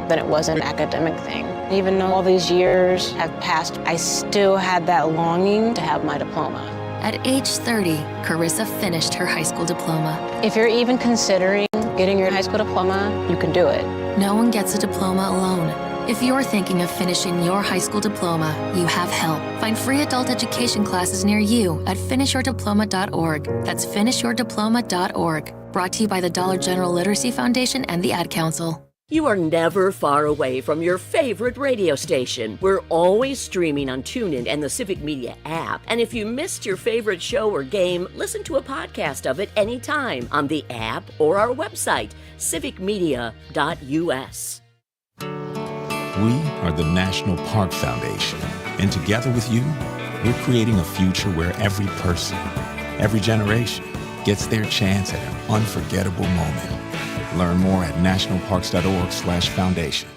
than it was an academic thing. Even though all these years have passed, I still had that longing to have my diploma. At age 30, Carissa finished her high school diploma. If you're even considering getting your high school diploma, you can do it. No one gets a diploma alone. If you're thinking of finishing your high school diploma, you have help. Find free adult education classes near you at finishyourdiploma.org. That's finishyourdiploma.org. Brought to you by the Dollar General Literacy Foundation and the Ad Council. You are never far away from your favorite radio station. We're always streaming on TuneIn and the Civic Media app. And if you missed your favorite show or game, listen to a podcast of it anytime on the app or our website, civicmedia.us. We are the National Park Foundation, and together with you, we're creating a future where every person, every generation, gets their chance at an unforgettable moment. Learn more at nationalparks.org/foundation.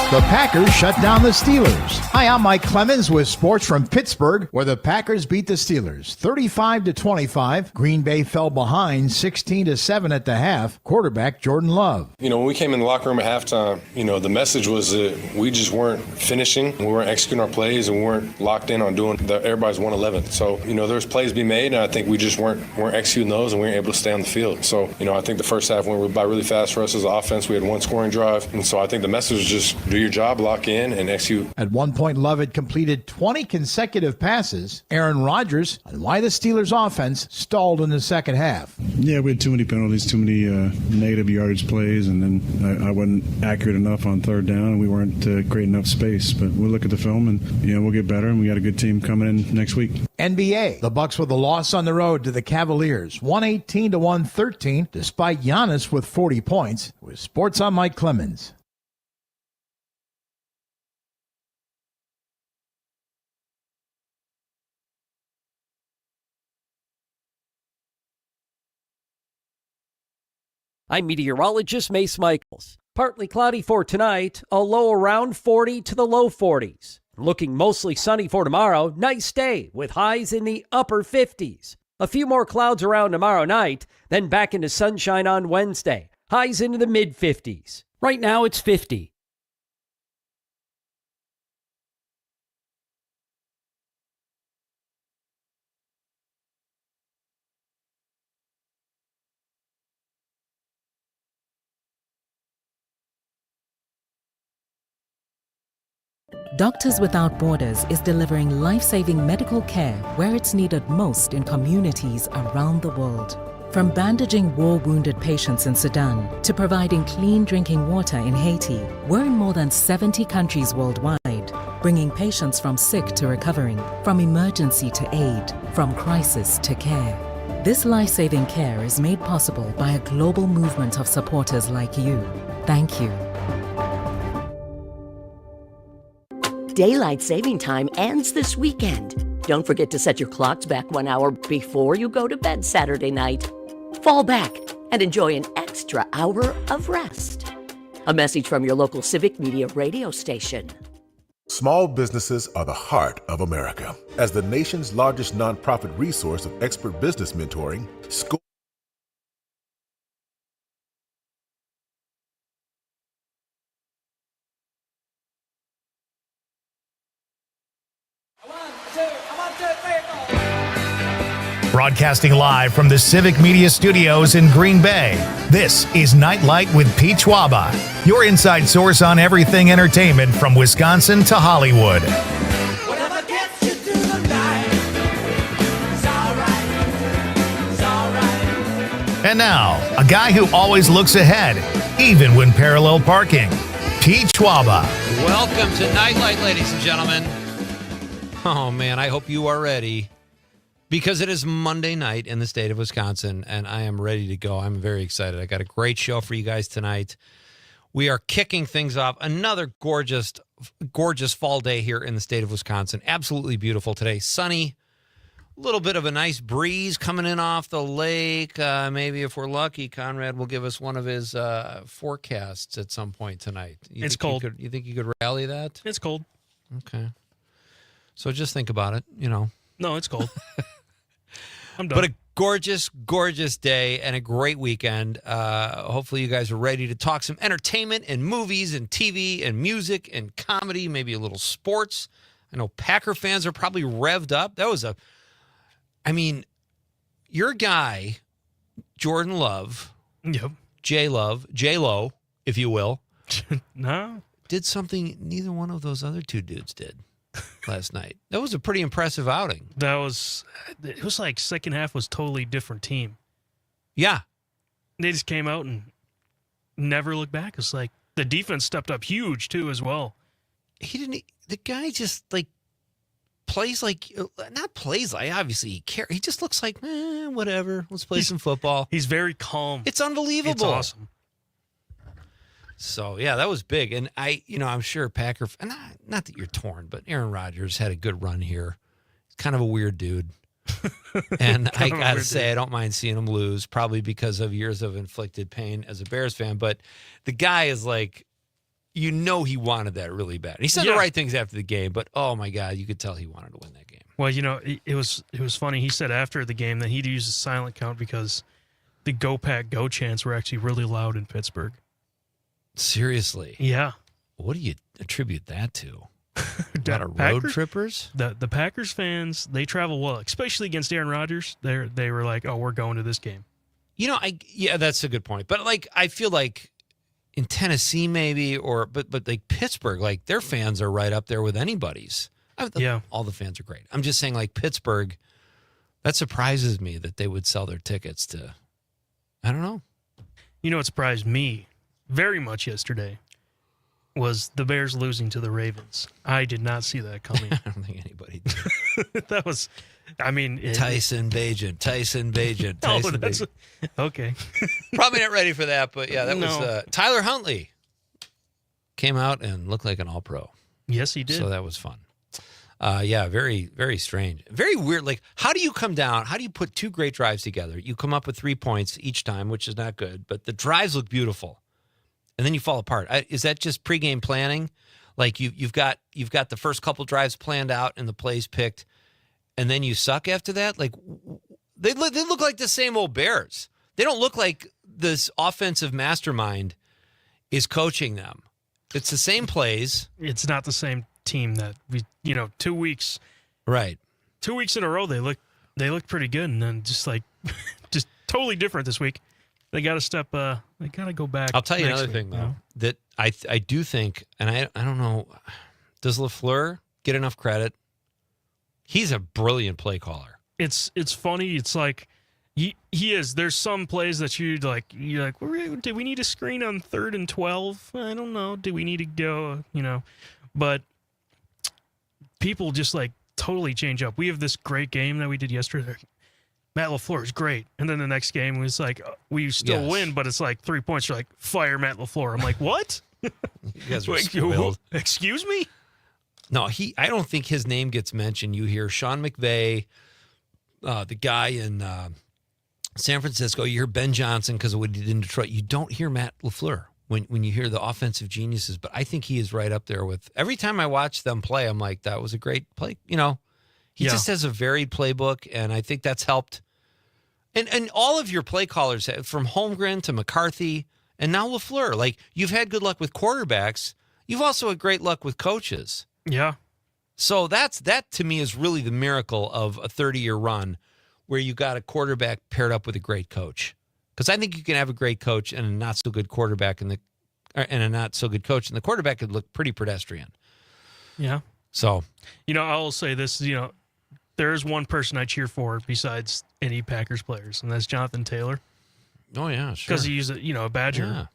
The Packers shut down the Steelers. Hi, I'm Mike Clemens with sports from Pittsburgh, where the Packers beat the Steelers 35-25. Green Bay fell behind 16-7 at the half. Quarterback Jordan Love. When we came in the locker room at halftime, the message was that we just weren't finishing. We weren't executing our plays, and we weren't locked in on doing everybody's 111. So, there's plays to be made, and I think we just weren't executing those, and we weren't able to stay on the field. So, I think the first half went by really fast for us as an offense. We had one scoring drive, and so I think the message was just do your job, lock in, and execute. At one point, Love had completed 20 consecutive passes. Aaron Rodgers on why the Steelers' offense stalled in the second half. Yeah, we had too many penalties, too many negative yardage plays, and then I wasn't accurate enough on third down, and we weren't creating enough space. But we'll look at the film, and we'll get better, and we got a good team coming in next week. NBA, the Bucks with a loss on the road to the Cavaliers, 118-113, despite Giannis with 40 points. With sports, I'm Mike Clemens. I'm meteorologist Mace Michaels. Partly cloudy for tonight, a low around 40 to the low 40s. Looking mostly sunny for tomorrow, nice day with highs in the upper 50s. A few more clouds around tomorrow night, then back into sunshine on Wednesday. Highs into the mid-50s. Right now it's 50. Doctors Without Borders is delivering life-saving medical care where it's needed most in communities around the world. From bandaging war-wounded patients in Sudan to providing clean drinking water in Haiti, we're in more than 70 countries worldwide, bringing patients from sick to recovering, from emergency to aid, from crisis to care. This life-saving care is made possible by a global movement of supporters like you. Thank you. Daylight saving time ends this weekend. Don't forget to set your clocks back 1 hour before you go to bed Saturday night. Fall back and enjoy an extra hour of rest. A message from your local Civic Media radio station. Small businesses are the heart of America. As the nation's largest nonprofit resource of expert business mentoring, Broadcasting live from the Civic Media Studios in Green Bay, this is Nite Lite with Pete Schwaba, your inside source on everything entertainment from Wisconsin to Hollywood. Whatever gets you through the night, it's all right. And now, a guy who always looks ahead, even when parallel parking, Pete Schwaba. Welcome to Nite Lite, ladies and gentlemen. Oh, man, I hope you are ready. Because it is Monday night in the state of Wisconsin, and I am ready to go. I'm very excited. I got a great show for you guys tonight. We are kicking things off. Another gorgeous, gorgeous fall day here in the state of Wisconsin. Absolutely beautiful today. Sunny. A little bit of a nice breeze coming in off the lake. Maybe if we're lucky, Conrad will give us one of his forecasts at some point tonight. It's cold. You think you could rally that? It's cold. Okay. So just think about it, No, it's cold. I'm done. But a gorgeous, gorgeous day and a great weekend. Hopefully you guys are ready to talk some entertainment and movies and TV and music and comedy, maybe a little sports. I know Packer fans are probably revved up. Your guy, Jordan Love, yep. J-Lo, if you will, No. did something neither one of those other two dudes did last night. That was a pretty impressive outing. It was like second half was totally different team. Yeah. They just came out and never looked back. It's like the defense stepped up huge too as well. The guy just plays like, not plays like, obviously he cares. He just looks like, whatever. Let's play some football. He's very calm. It's unbelievable. It's awesome. So, yeah, that was big. And I'm sure Packer, not that you're torn, but Aaron Rodgers had a good run here. He's kind of a weird dude. And I got to say, I don't mind seeing him lose, probably because of years of inflicted pain as a Bears fan. But the guy is like, he wanted that really bad. He said the right things after the game, but oh my God, you could tell he wanted to win that game. Well, it was funny. He said after the game that he'd use a silent count because the Go Pack Go chants were actually really loud in Pittsburgh. Seriously? Yeah. What do you attribute that to? A lot of Packers, road trippers? The Packers fans, they travel well, especially against Aaron Rodgers. They were like, oh, we're going to this game. That's a good point. But I feel like in Tennessee maybe, but like Pittsburgh, their fans are right up there with anybody's. Yeah. All the fans are great. I'm just saying Pittsburgh, that surprises me that they would sell their tickets to, I don't know. What surprised me very much yesterday was the Bears losing to the Ravens. I did not see that coming. I don't think anybody did. That was, Tyson Bagent. Oh, that's okay. Probably not ready for that, but yeah, that was Tyler Huntley came out and looked like an all-pro. Yes, he did. So that was fun. Very, very strange. Very weird. How do you come down? How do you put two great drives together? You come up with 3 points each time, which is not good, but the drives look beautiful. And then you fall apart. Is that just pregame planning? You've got the first couple drives planned out and the plays picked, and then you suck after that? They look like the same old Bears. They don't look like this offensive mastermind is coaching them. It's the same plays. It's not the same team that 2 weeks. Right. 2 weeks in a row they looked pretty good, and then just totally different this week. They got to they got to go back. I'll tell you another thing, though, that I do think, and I don't know, does LaFleur get enough credit? He's a brilliant play caller. It's funny. It's like he is. There's some plays that you're like, did we need a screen on 3rd and 12? I don't know. Do we need to go, But people just totally change up. We have this great game that we did yesterday. Matt LaFleur is great. And then the next game was we still win, but it's 3 points. You're like, fire Matt LaFleur. I'm like, what? You guys are spoiled. Excuse me? No, I don't think his name gets mentioned. You hear Sean McVay, the guy in San Francisco. You hear Ben Johnson because of what he did in Detroit. You don't hear Matt LaFleur when you hear the offensive geniuses. But I think he is right up there with, every time I watch them play, I'm like, that was a great play. He just has a varied playbook, and I think that's helped. And all of your play callers, from Holmgren to McCarthy, and now LaFleur, you've had good luck with quarterbacks. You've also had great luck with coaches. Yeah. So that to me is really the miracle of a 30-year run where you got a quarterback paired up with a great coach. Because I think you can have a great coach and a not so good quarterback and a not so good coach, and the quarterback could look pretty pedestrian. Yeah. So, I will say this, there is one person I cheer for besides any Packers players, and that's Jonathan Taylor. Oh yeah, sure. Because he's a Badger. Yeah.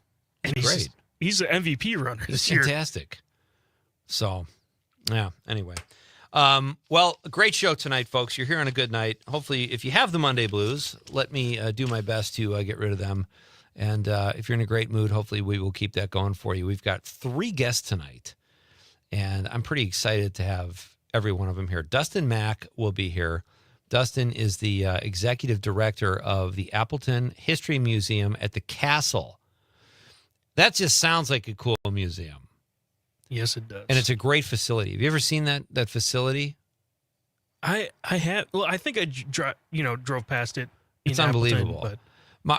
And great. He's an MVP runner this year. year. Fantastic. So, yeah, anyway. Well, a great show tonight, folks. You're here on a good night. Hopefully, if you have the Monday blues, let me do my best to get rid of them. And if you're in a great mood, hopefully we will keep that going for you. We've got 3 guests tonight, and I'm pretty excited to have every one of them here. Dustin Mack will be here. Dustin is the executive director of the Appleton History Museum at the Castle. That just sounds like a cool museum. Yes, it does. And it's a great facility. Have you ever seen that facility? I have. Well, I think I drove past it. It's in Appleton, unbelievable. but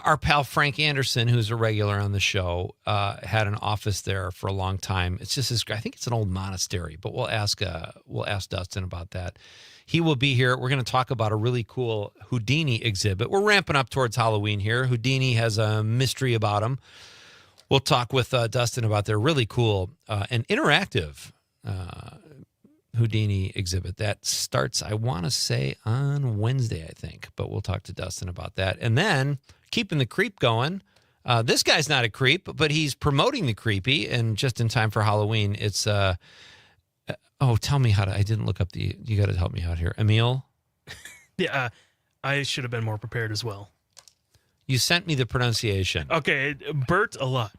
Our pal Frank Anderson, who's a regular on the show, had an office there for a long time. It's just I think it's an old monastery, but we'll ask Dustin about that. He will be here. We're going to talk about a really cool Houdini exhibit. We're ramping up towards Halloween here. Houdini has a mystery about him. We'll talk with Dustin about their really cool and interactive Houdini exhibit that starts, I want to say, on Wednesday, I think. But we'll talk to Dustin about that. And then keeping the creep going. This guy's not a creep, but he's promoting the creepy. And just in time for Halloween, it's tell me how to. I didn't look up you got to help me out here. Emil? yeah, I should have been more prepared as well. You sent me the pronunciation. Okay, Bert a lot.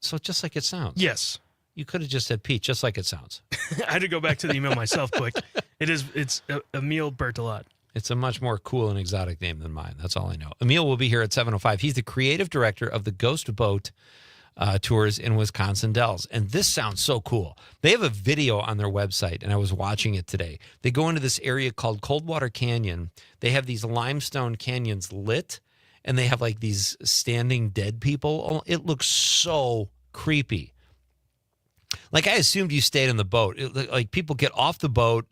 So just like it sounds. Yes. You could have just said Pete, just like it sounds. I had to go back to the email myself quick. It's Emil Bertolat. It's a much more cool and exotic name than mine. That's all I know. Emil will be here at 7:05. He's the creative director of the Ghost Boat tours in Wisconsin Dells. And this sounds so cool. They have a video on their website, and I was watching it today. They go into this area called Coldwater Canyon. They have these limestone canyons lit, and they have like these standing dead people. It looks so creepy. Like I assumed you stayed in the boat. Like people get off the boat.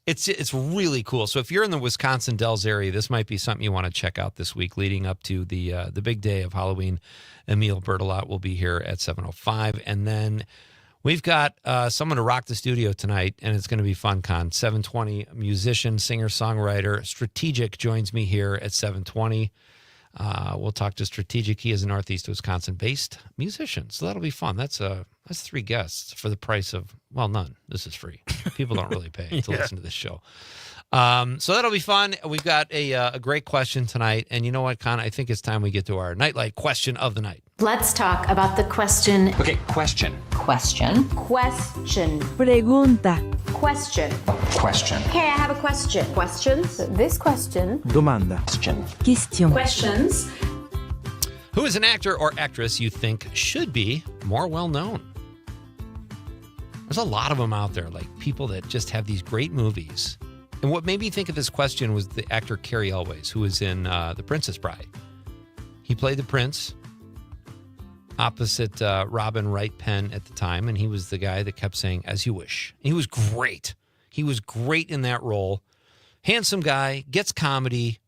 It's really cool. So if you're in the Wisconsin Dells area, this might be something you want to check out this week leading up to the big day of Halloween. Emil Bertolat will be here at 7:05. And then we've got someone to rock the studio tonight, and it's going to be fun, Con. 7:20, musician, singer-songwriter. Strategic joins me here at 7:20. We'll talk to Strategic. He is a Northeast Wisconsin-based musician, so that'll be fun. That's 3 guests for the price of, well, none. This is free. People don't really pay to listen to this show. So that'll be fun. We've got a great question tonight, and you know what, Con? I think it's time we get to our Nightlight question of the night. Let's talk about the question. Okay, question. Question. Question. Pregunta. Question. Question. Okay, I have a question. Questions? This question. Domanda. Question. Questions. Who is an actor or actress you think should be more well-known? There's a lot of them out there, like people that just have these great movies. And what made me think of this question was the actor Cary Elwes, who was in The Princess Bride. He played the prince opposite Robin Wright Penn at the time, and he was the guy that kept saying, "As you wish." And he was great. He was great in that role. Handsome guy, gets comedy.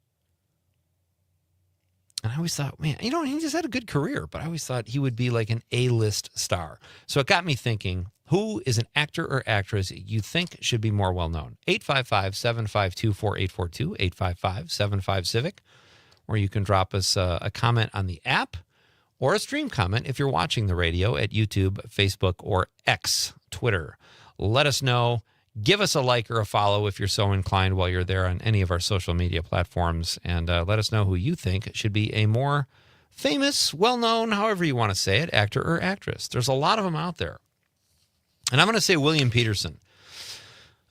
And I always thought, man, he just had a good career, but I always thought he would be like an A-list star. So it got me thinking, who is an actor or actress you think should be more well-known? 855-752-4842, 855-75-CIVIC, or you can drop us a comment on the app or a stream comment if you're watching the radio at YouTube, Facebook, or X, Twitter. Let us know. Give us a like or a follow if you're so inclined while you're there on any of our social media platforms, and let us know who you think should be a more famous, well-known, however you want to say it, actor or actress. There's a lot of them out there. And I'm going to say William Peterson.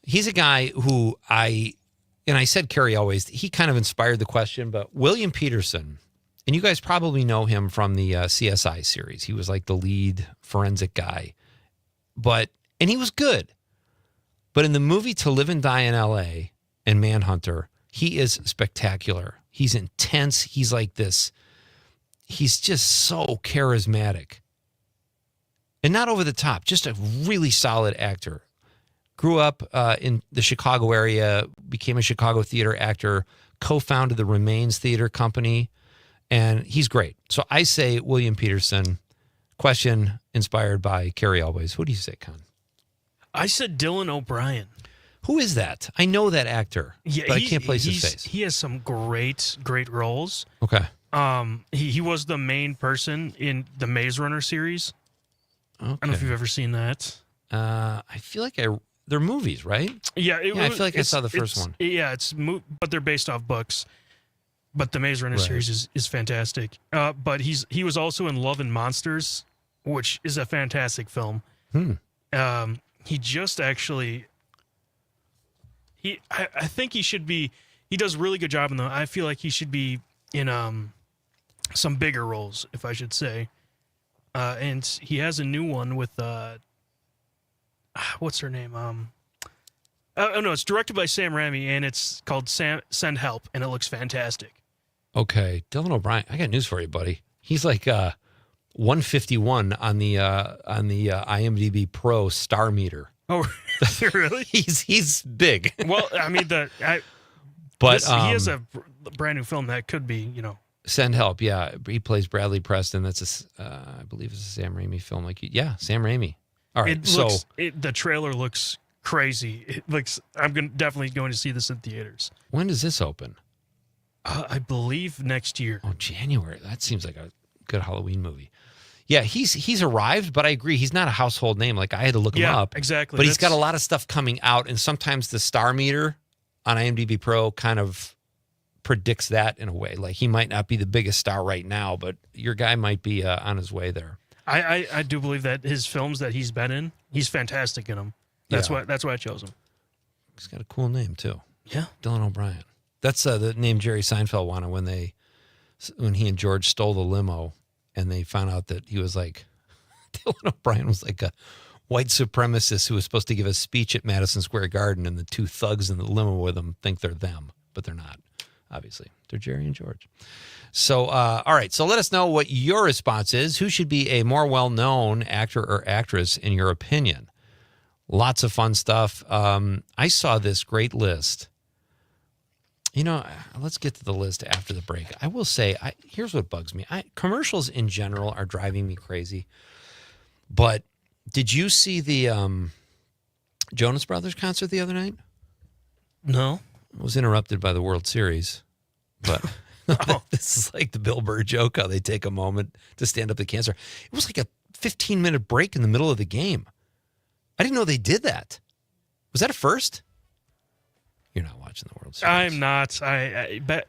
He's a guy who I said Cary Elwes, he kind of inspired the question, but William Peterson, and you guys probably know him from the CSI series. He was like the lead forensic guy, and he was good. But in the movie To Live and Die in L.A. and Manhunter, he is spectacular. He's intense. He's like this. He's just so charismatic. And not over the top, just a really solid actor. Grew up in the Chicago area, became a Chicago theater actor, co-founded the Remains Theater Company, and he's great. So I say William Peterson. Question inspired by Cary Elwes. Who do you say, Con? I said Dylan O'Brien. Who is that? I know that actor, but I can't place his face. He has some great roles. Okay. He was the main person in the Maze Runner series. Okay. I don't know if you've ever seen that. I feel like they're movies, right? Yeah. I feel like I saw the first one. Yeah, but they're based off books. But the Maze Runner series is fantastic. But he was also in Love and Monsters, which is a fantastic film. He just actually, I think he should be, he does a really good job in them. I feel like he should be in some bigger roles, if I should say. And he has a new one with, what's her name? Oh, no, it's directed by Sam Raimi, and it's called Send Help, and it looks fantastic. Okay, Dylan O'Brien, I got news for you, buddy. He's like 151 on the IMDb Pro star meter. Oh, really? He's big. Well, I mean, but he has a brand new film that could be, Send Help. Yeah, he plays Bradley Preston. That's I believe it's a Sam Raimi film. Sam Raimi. All right, the trailer looks crazy. It looks. Definitely going to see this in theaters. When does this open? I believe next year. Oh, January. That seems like a good Halloween movie. Yeah, he's arrived, but I agree he's not a household name. Like I had to look him up. Exactly. But he's got a lot of stuff coming out, and sometimes the star meter on IMDb Pro kind of predicts that in a way. Like he might not be the biggest star right now, but your guy might be on his way there. I do believe that his films that he's been in, he's fantastic in them. That's why I chose him. He's got a cool name too. Yeah, Dylan O'Brien. That's the name Jerry Seinfeld wanted when he and George stole the limo, and they found out that he was like Dylan O'Brien was like a white supremacist who was supposed to give a speech at Madison Square Garden, and the two thugs in the limo with him think they're them, but they're not. Obviously, they're Jerry and George. So, all right. So let us know what your response is. Who should be a more well-known actor or actress in your opinion? Lots of fun stuff. I saw this great list. Let's get to the list after the break. I will say, here's what bugs me. Commercials in general are driving me crazy. But did you see the Jonas Brothers concert the other night? No. It was interrupted by the World Series. But this is like the Bill Burr joke, how they take a moment to stand up to cancer. It was like a 15-minute break in the middle of the game. I didn't know they did that. Was that a first? You're not watching the World Series. I'm not.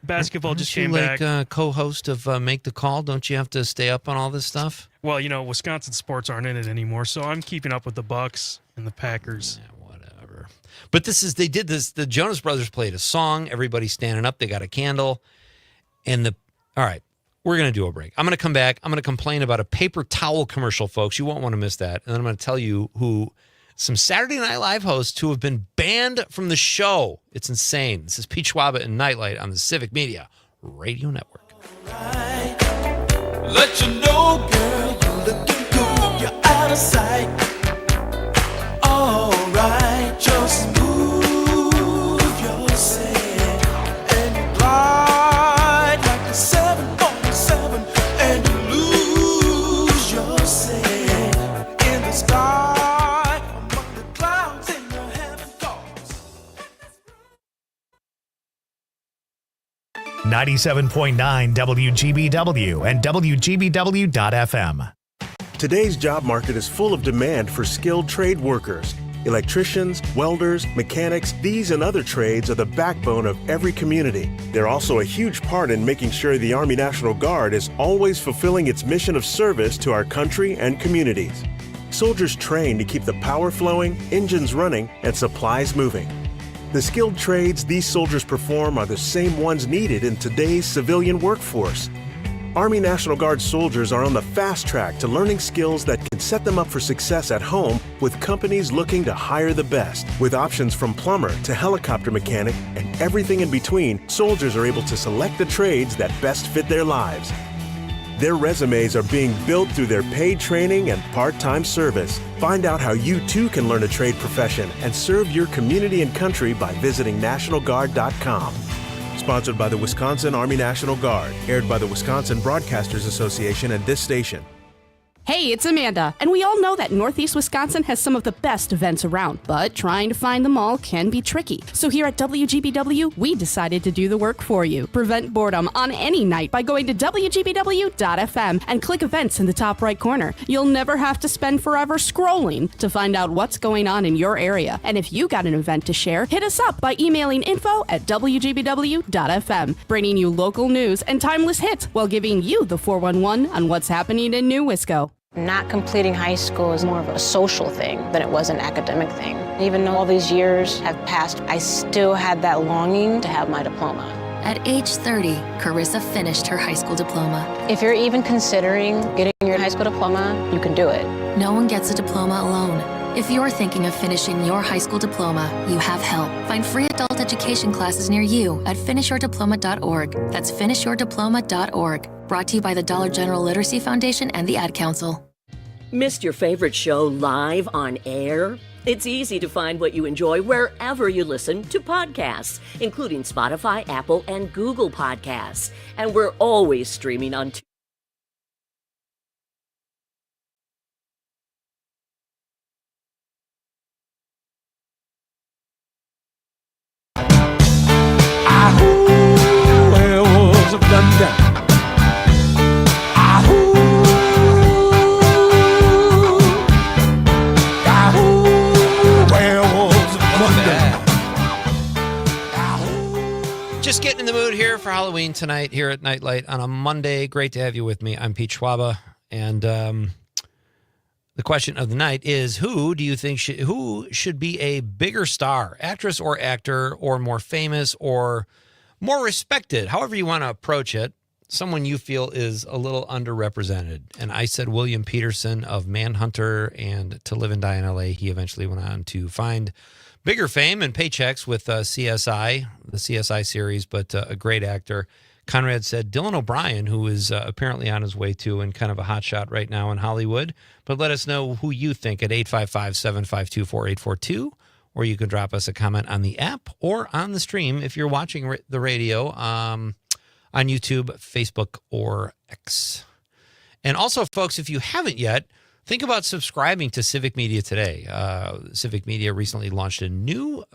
Basketball just came back. Co-host of Make the Call. Don't you have to stay up on all this stuff? Well, Wisconsin sports aren't in it anymore, so I'm keeping up with the Bucks and the Packers. Yeah, whatever. But they did this. The Jonas Brothers played a song. Everybody's standing up. They got a candle. All right, we're going to do a break. I'm going to come back. I'm going to complain about a paper towel commercial, folks. You won't want to miss that. And then I'm going to tell you some Saturday Night Live hosts who have been banned from the show. It's insane. This is Pete Schwaba and Nite Lite on the Civic Media Radio Network. Let you know, girl, you're looking good. You're out of sight. All right, just move yourself and you glide like a 747 and you lose yourself in the sky. 97.9 WGBW and WGBW.FM. Today's job market is full of demand for skilled trade workers. Electricians, welders, mechanics, these and other trades are the backbone of every community. They're also a huge part in making sure the Army National Guard is always fulfilling its mission of service to our country and communities. Soldiers train to keep the power flowing, engines running, and supplies moving. The skilled trades these soldiers perform are the same ones needed in today's civilian workforce. Army National Guard soldiers are on the fast track to learning skills that can set them up for success at home with companies looking to hire the best. With options from plumber to helicopter mechanic and everything in between, soldiers are able to select the trades that best fit their lives. Their resumes are being built through their paid training and part-time service. Find out how you too can learn a trade profession and serve your community and country by visiting NationalGuard.com. Sponsored by the Wisconsin Army National Guard. Aired by the Wisconsin Broadcasters Association and this station. Hey, it's Amanda, and we all know that Northeast Wisconsin has some of the best events around, but trying to find them all can be tricky. So here at WGBW, we decided to do the work for you. Prevent boredom on any night by going to WGBW.FM and click events in the top right corner. You'll never have to spend forever scrolling to find out what's going on in your area. And if you got an event to share, hit us up by emailing info@WGBW.FM, bringing you local news and timeless hits while giving you the 411 on what's happening in New Wisco. Not completing high school is more of a social thing than it was an academic thing. Even though all these years have passed, I still had that longing to have my diploma. At age 30, Carissa finished her high school diploma. If you're even considering getting your high school diploma, you can do it. No one gets a diploma alone. If you're thinking of finishing your high school diploma, you have help. Find free adult education classes near you at finishyourdiploma.org. That's finishyourdiploma.org. Brought to you by the Dollar General Literacy Foundation and the Ad Council. Missed your favorite show live on air? It's easy to find what you enjoy wherever you listen to podcasts, including Spotify, Apple, and Google Podcasts. And we're always streaming on Werewolves of London. Just getting in the mood here for Halloween tonight here at Nite Lite on a Monday. Great to have you with me. I'm Pete Schwaba, and the question of the night is: who do you think who should be a bigger star, actress or actor, or more famous or more respected, however you want to approach it? Someone you feel is a little underrepresented. And I said William Peterson of Manhunter and To Live and Die in L.A. He eventually went on to find bigger fame and paychecks with CSI, the CSI series, but a great actor. Conrad said Dylan O'Brien, who is apparently on his way to and kind of a hotshot right now in Hollywood. But let us know who you think at 855-752-4842, or you can drop us a comment on the app or on the stream if you're watching the radio on YouTube, Facebook, or X. And also, folks, if you haven't yet, think about subscribing to Civic Media today. Civic Media recently launched a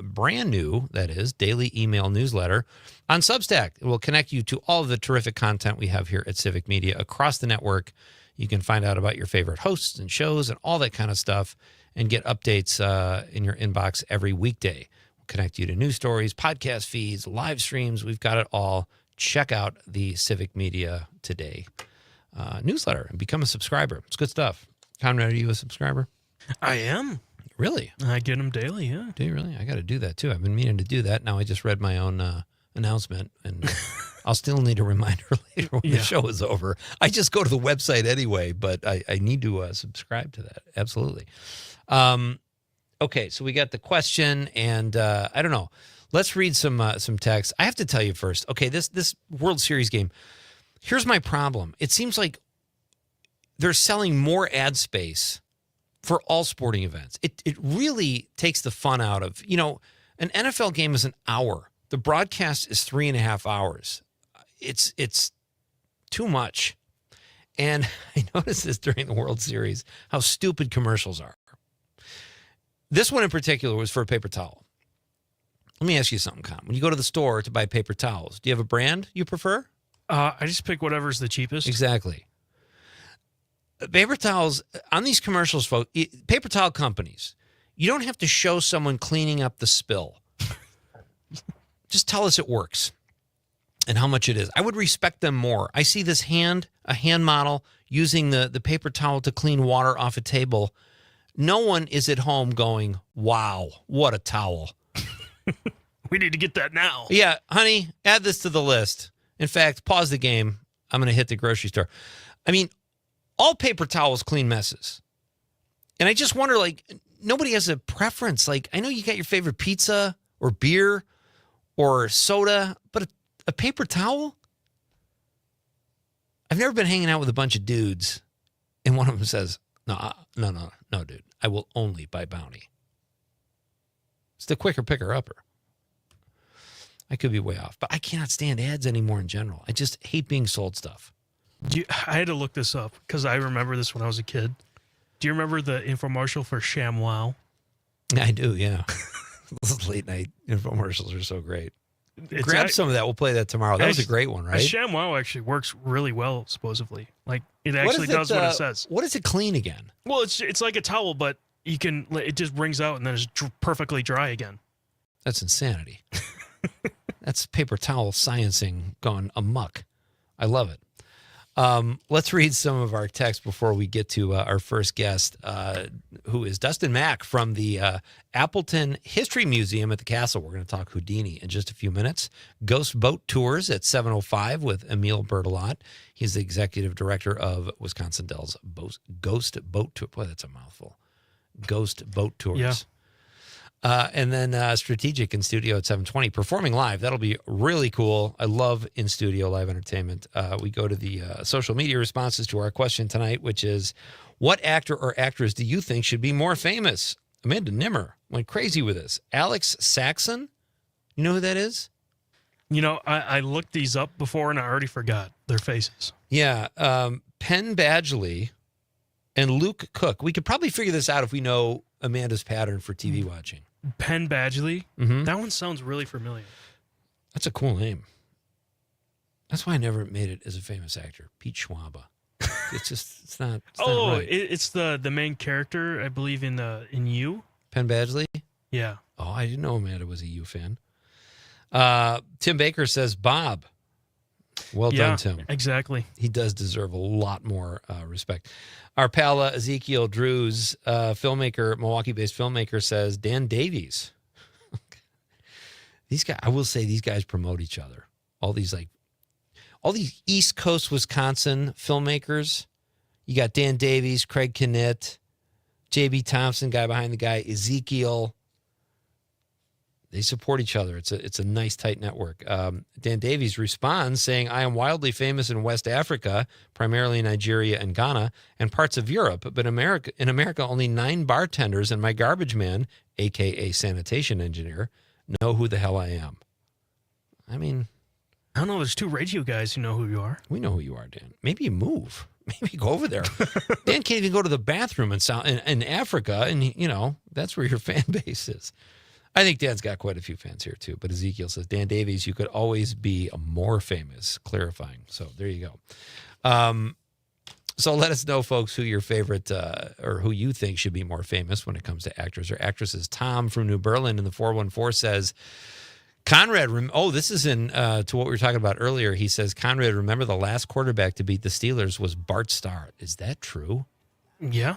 brand new, daily email newsletter on Substack. It will connect you to all of the terrific content we have here at Civic Media across the network. You can find out about your favorite hosts and shows and all that kind of stuff and get updates in your inbox every weekday. We'll connect you to news stories, podcast feeds, live streams. We've got it all. Check out the Civic Media Today newsletter and become a subscriber. It's good stuff. Conrad, are you a subscriber? I am. Really? I get them daily, yeah. Do you really? I got to do that, too. I've been meaning to do that. Now I just read my own announcement, and I'll still need a reminder later when the show is over. I just go to the website anyway, but I need to subscribe to that. Absolutely. Okay, so we got the question, and I don't know. Let's read some text. I have to tell you first. Okay, this World Series game, here's my problem. It seems like they're selling more ad space for all sporting events. It really takes the fun out of, an NFL game is an hour. The broadcast is 3.5 hours. It's too much. And I noticed this during the World Series, how stupid commercials are. This one in particular was for a paper towel. Let me ask you something, Con. When you go to the store to buy paper towels, do you have a brand you prefer? I just pick whatever's the cheapest. Exactly. Paper towels, on these commercials, folks, paper towel companies, you don't have to show someone cleaning up the spill. Just tell us it works and how much it is. I would respect them more. I see this a hand model using the paper towel to clean water off a table. No one is at home going, wow, what a towel. We need to get that now. Yeah, honey, add this to the list. In fact, pause the game. I'm going to hit the grocery store. I mean, all paper towels clean messes. And I just wonder, nobody has a preference. I know you got your favorite pizza or beer or soda, but a paper towel? I've never been hanging out with a bunch of dudes, and one of them says, no, dude. I will only buy Bounty. It's the quicker picker-upper. I could be way off, but I cannot stand ads anymore in general. I just hate being sold stuff. I had to look this up because I remember this when I was a kid. Do you remember the infomercial for ShamWow? I do, yeah. Those late night infomercials are so great. Grab some of that. We'll play that tomorrow. That was a great one, right? ShamWow actually works really well, supposedly. It actually does what it says. What does it clean again? Well, it's like a towel, but it just wrings out and then it's perfectly dry again. That's insanity. That's paper towel sciencing gone amok. I love it. Let's read some of our text before we get to our first guest, who is Dustin Mack from the Appleton History Museum at the Castle. We're going to talk Houdini in just a few minutes. Ghost Boat Tours at 7:05 with Emil Bertolot. He's the executive director of Wisconsin Dells Ghost Boat Tour. Boy, that's a mouthful. ghost boat tours. Yeah. And then Strategic in studio at 7:20, performing live. That'll be really cool. I love in studio live entertainment. We go to the social media responses to our question tonight, which is, what actor or actress do you think should be more famous? Amanda Nimmer went crazy with this. Alex Saxon, you know who that is? You know, I looked these up before and I already forgot their faces. Yeah. Penn Badgley and Luke Cook. We could probably figure this out if we know Amanda's pattern for TV watching. Penn Badgley? Mm-hmm. That one sounds really familiar. That's a cool name. That's why I never made it as a famous actor. Pete Schwaba. It's not right. It's the main character, I believe, in You. Penn Badgley? Yeah. Oh, I didn't know Amanda was a You fan. Tim Baker says Bob. Well done, Tim. Exactly. He does deserve a lot more respect. Our pal Ezekiel Drews, filmmaker, Milwaukee-based filmmaker, says Dan Davies. These guys, I will say, these guys promote each other. All these East Coast Wisconsin filmmakers. You got Dan Davies, Craig Knitt, J.B. Thompson, guy behind the guy, Ezekiel. They support each other. It's a nice, tight network. Dan Davies responds saying, I am wildly famous in West Africa, primarily Nigeria and Ghana, and parts of Europe. But in America, only 9 bartenders and my garbage man, a.k.a. sanitation engineer, know who the hell I am. I mean, I don't know. There's 2 radio guys who know who you are. We know who you are, Dan. Maybe you move. Maybe go over there. Dan can't even go to the bathroom in Africa, and, you know, that's where your fan base is. I think Dan's got quite a few fans here, too. But Ezekiel says, Dan Davies, you could always be more famous, clarifying. So there you go. So let us know, folks, who your favorite or who you think should be more famous when it comes to actors or actresses. Tom from New Berlin in the 414 says, Conrad, this is in to what we were talking about earlier. He says, Conrad, remember the last quarterback to beat the Steelers was Bart Starr. Is that true? Yeah.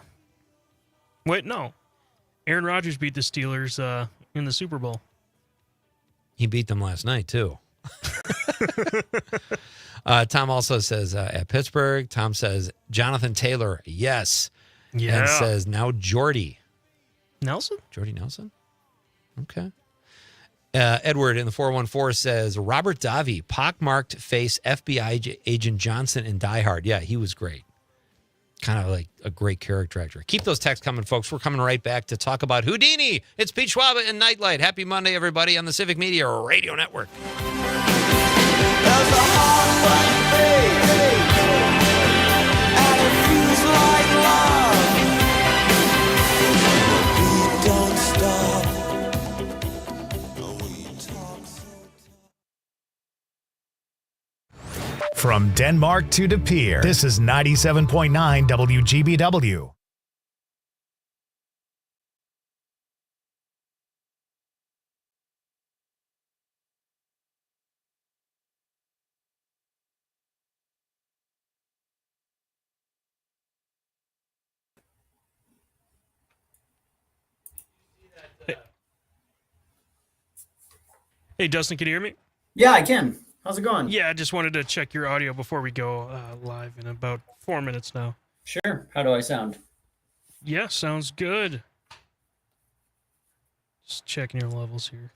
Wait, no. Aaron Rodgers beat the Steelers in the Super Bowl. He beat them last night, too. Tom also says at Pittsburgh. Tom says Jonathan Taylor, yes. Yeah. And says now Jordy. Nelson? Jordy Nelson? Okay. Edward in the 414 says Robert Davi, pockmarked face FBI agent Johnson in Die Hard. Yeah, he was great. Kind of like a great character actor. Keep those texts coming, folks. We're coming right back to talk about Houdini. It's Pete Schwaba and Nite Lite. Happy Monday, everybody, on the Civic Media Radio Network. From Denmark to De Pere, this is 97.9 WGBW. Hey, Dustin, can you hear me? Yeah, I can. How's it going? Yeah, I just wanted to check your audio before we go live in about 4 minutes now. Sure. How do I sound? Yeah, sounds good. Just checking your levels here.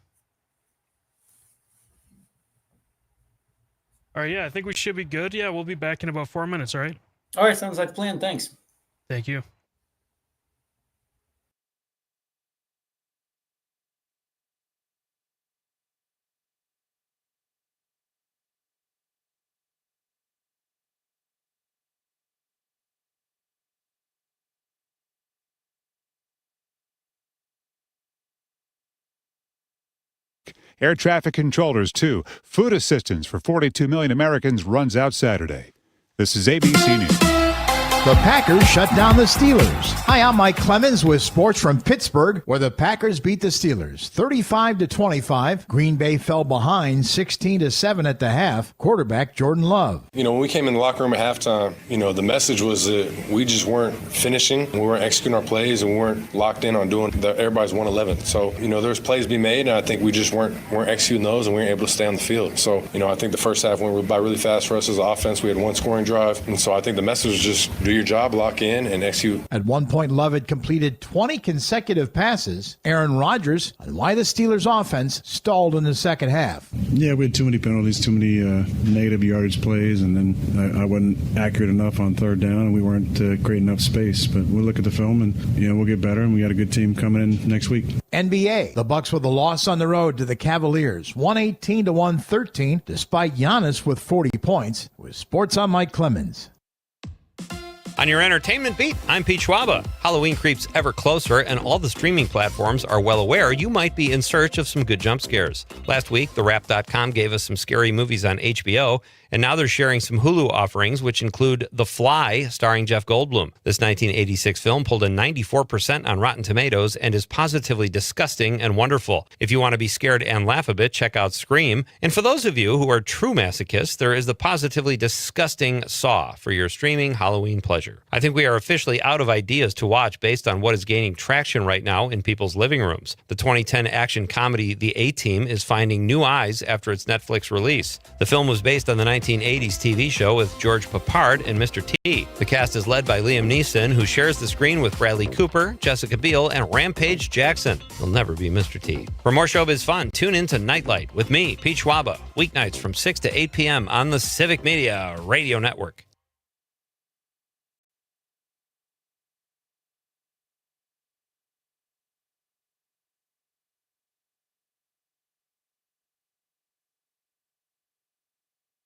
All right, yeah, I think we should be good. Yeah, we'll be back in about 4 minutes, all right? All right, sounds like a plan. Thanks. Thank you. Air traffic controllers, too. Food assistance for 42 million Americans runs out Saturday. This is ABC News. The Packers shut down the Steelers. Hi, I'm Mike Clemens with sports from Pittsburgh, where the Packers beat the Steelers 35-25. Green Bay fell behind 16-7 at the half. Quarterback Jordan Love. You know, when we came in the locker room at halftime, you know, the message was that we just weren't finishing. We weren't executing our plays, and we weren't locked in on doing everybody's 111. So, you know, there was plays to be made, and I think we just weren't executing those, and we weren't able to stay on the field. So, you know, I think the first half went by really fast for us as an offense. We had one scoring drive, and so I think the message was just do your job, lock in, and execute. At one point, Love had completed 20 consecutive passes. Aaron Rodgers on why the Steelers' offense stalled in the second half. Yeah, we had too many penalties, too many negative yardage plays, and then I wasn't accurate enough on third down, and we weren't great enough space. But we'll look at the film, and we'll get better, and we got a good team coming in next week. NBA, the Bucks with a loss on the road to the Cavaliers, 118-113, despite Giannis with 40 points. With Sports, I'm Mike Clemens. On your entertainment beat, I'm Pete Schwaba. Halloween creeps ever closer, and all the streaming platforms are well aware you might be in search of some good jump scares. Last week, TheWrap.com gave us some scary movies on HBO, and now they're sharing some Hulu offerings, which include The Fly, starring Jeff Goldblum. This 1986 film pulled a 94% on Rotten Tomatoes and is positively disgusting and wonderful. If you want to be scared and laugh a bit, check out Scream. And for those of you who are true masochists, there is the positively disgusting Saw for your streaming Halloween pleasure. I think we are officially out of ideas to watch based on what is gaining traction right now in people's living rooms. The 2010 action comedy The A-Team is finding new eyes after its Netflix release. The film was based on the 1980s TV show with George Papard and Mr. T. The cast is led by Liam Neeson, who shares the screen with Bradley Cooper, Jessica Biel, and Rampage Jackson. He'll never be Mr. T. For more showbiz fun, tune in to Nite Lite with me, Pete Schwaba, weeknights from 6 to 8 p.m. on the Civic Media Radio Network.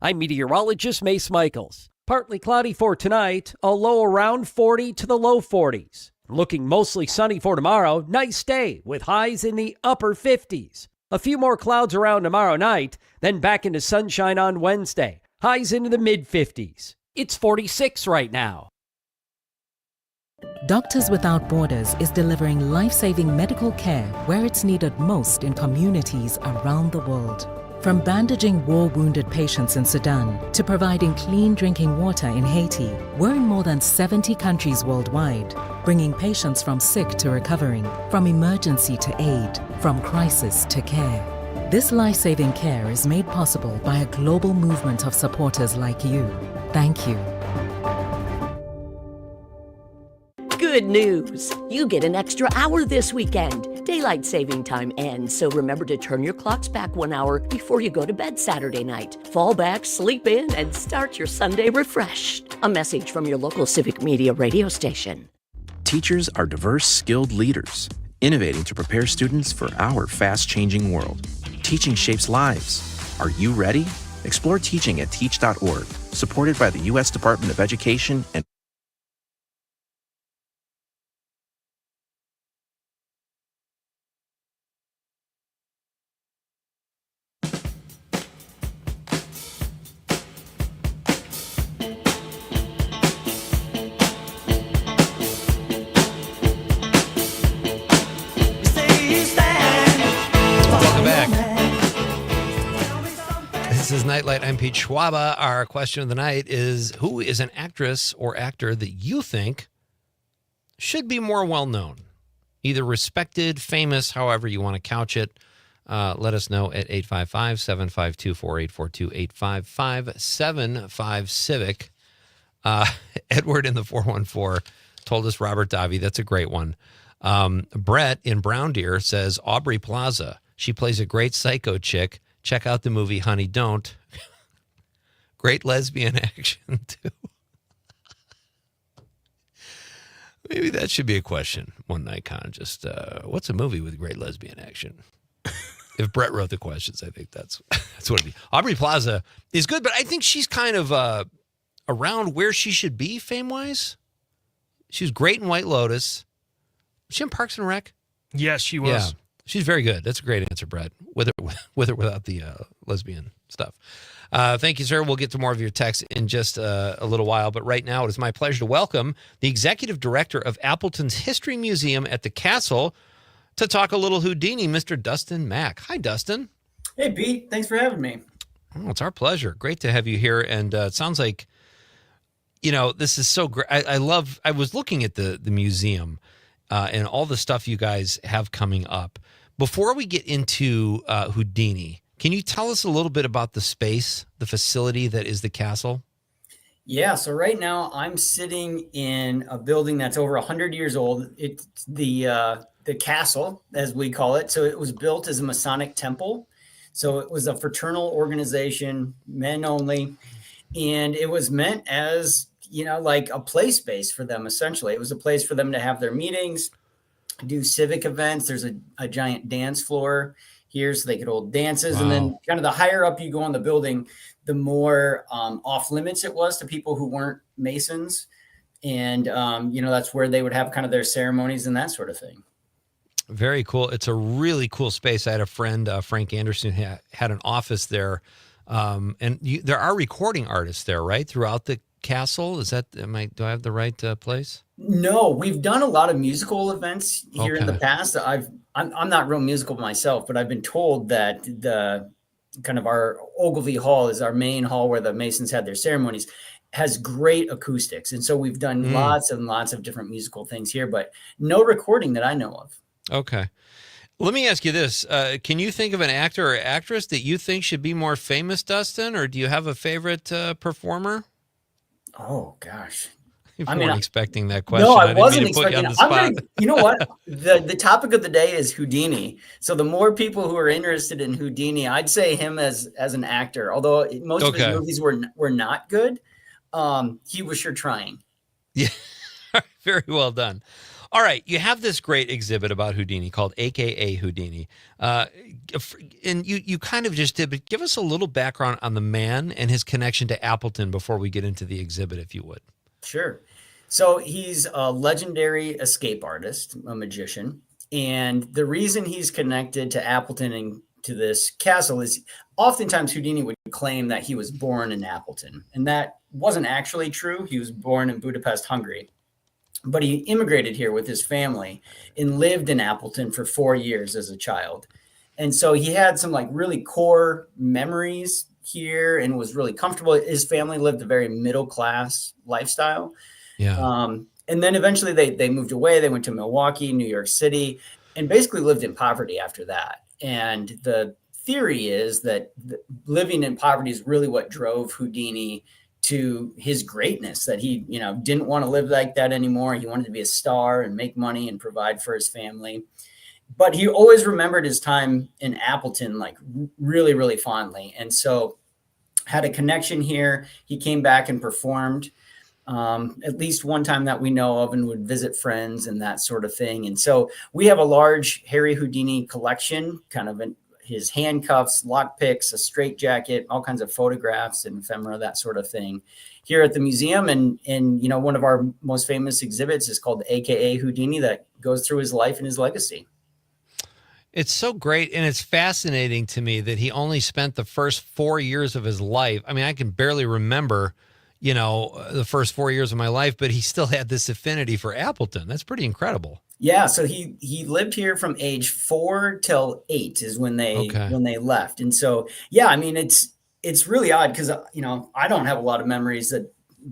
I'm meteorologist Mace Michaels. Partly cloudy for tonight, a low around 40 to the low 40s. Looking mostly sunny for tomorrow, nice day with highs in the upper 50s. A few more clouds around tomorrow night, then back into sunshine on Wednesday. Highs into the mid-50s. It's 46 right now. Doctors Without Borders is delivering life-saving medical care where it's needed most in communities around the world. From bandaging war-wounded patients in Sudan to providing clean drinking water in Haiti, we're in more than 70 countries worldwide, bringing patients from sick to recovering, from emergency to aid, from crisis to care. This life-saving care is made possible by a global movement of supporters like you. Thank you. Good news! You get an extra hour this weekend. Daylight saving time ends, so remember to turn your clocks back 1 hour before you go to bed Saturday night. Fall back, sleep in, and start your Sunday refreshed. A message from your local Civic Media radio station. Teachers are diverse, skilled leaders, innovating to prepare students for our fast-changing world. Teaching shapes lives. Are you ready? Explore teaching at teach.org, supported by the U.S. Department of Education and This is Nite Lite. I'm Pete Schwaba. Our question of the night is, who is an actress or actor that you think should be more well-known? Either respected, famous, however you want to couch it. Let us know at 855-752-4842, 855-75-CIVIC. Edward in the 414 told us Robert Davi. That's a great one. Brett in Brown Deer says Aubrey Plaza. She plays a great psycho chick. Check out the movie Honey Don't. Great lesbian action, too. Maybe that should be a question one night, Con. Just, what's a movie with great lesbian action? If Brett wrote the questions, I think that's what it'd be. Aubrey Plaza is good, but I think she's kind of around where she should be fame-wise. She was great in White Lotus. Was she in Parks and Rec? Yes, she was. Yeah. She's very good. That's a great answer, Brett, with or without the lesbian stuff. Thank you, sir. We'll get to more of your texts in just a little while. But right now, it is my pleasure to welcome the executive director of Appleton's History Museum at the Castle to talk a little Houdini, Mr. Dustin Mack. Hi, Dustin. Hey, Pete. Thanks for having me. Oh, it's our pleasure. Great to have you here. And it sounds like, this is so great. I was looking at the museum and all the stuff you guys have coming up. Before we get into Houdini, can you tell us a little bit about the space, the facility that is the castle? Yeah, so right now I'm sitting in a building that's over 100 years old. It's the castle, as we call it. So it was built as a Masonic temple. So it was a fraternal organization, men only, and it was meant as, like a play space for them. Essentially, it was a place for them to have their meetings, do civic events. There's a giant dance floor here so they could hold dances. And then Wow. kind of the higher up you go in the building, the more off limits it was to people who weren't Masons. And, that's where they would have kind of their ceremonies and that sort of thing. Very cool. It's a really cool space. I had a friend, Frank Anderson, had an office there. There are recording artists there, right? Throughout the castle. Do I have the right place? No, we've done a lot of musical events here in the Okay. past. I'm not real musical myself, but I've been told that the kind of our Ogilvy Hall is our main hall where the Masons had their ceremonies, has great acoustics. And so we've done lots and lots of different musical things here, but no recording that I know of. Okay. Let me ask you this. Can you think of an actor or actress that you think should be more famous, Dustin? Or do you have a favorite performer? Oh, gosh. You I weren't mean, expecting that question. No, I didn't mean wasn't to put you on expecting. the spot. You know what? The topic of the day is Houdini. So the more people who are interested in Houdini, I'd say him as an actor. Although most of his Okay. movies were not good, he was sure trying. Yeah, very well done. All right, you have this great exhibit about Houdini called AKA Houdini. And you kind of just did, but give us a little background on the man and his connection to Appleton before we get into the exhibit, if you would. Sure. So he's a legendary escape artist, a magician. And the reason he's connected to Appleton and to this castle is oftentimes Houdini would claim that he was born in Appleton. And that wasn't actually true. He was born in Budapest, Hungary. But he immigrated here with his family and lived in Appleton for 4 years as a child. And so he had some like really core memories here and was really comfortable. His family lived a very middle class lifestyle. Yeah. And then eventually they moved away. They went to Milwaukee, New York City, and basically lived in poverty after that. And the theory is that living in poverty is really what drove Houdini to his greatness, that he, didn't want to live like that anymore. He wanted to be a star and make money and provide for his family. But he always remembered his time in Appleton, like really, really fondly. And so had a connection here. He came back and performed at least one time that we know of, and would visit friends and that sort of thing. And so we have a large Harry Houdini collection, kind of his handcuffs, lockpicks, a straitjacket, all kinds of photographs and ephemera, that sort of thing, here at the museum. And one of our most famous exhibits is called AKA Houdini, that goes through his life and his legacy. It's so great, and it's fascinating to me that he only spent the first 4 years of his life. I mean, I can barely remember, the first 4 years of my life, but he still had this affinity for Appleton. That's pretty incredible. Yeah, so he lived here from age 4 till 8 is when they left. And so, yeah, I mean, it's really odd because, I don't have a lot of memories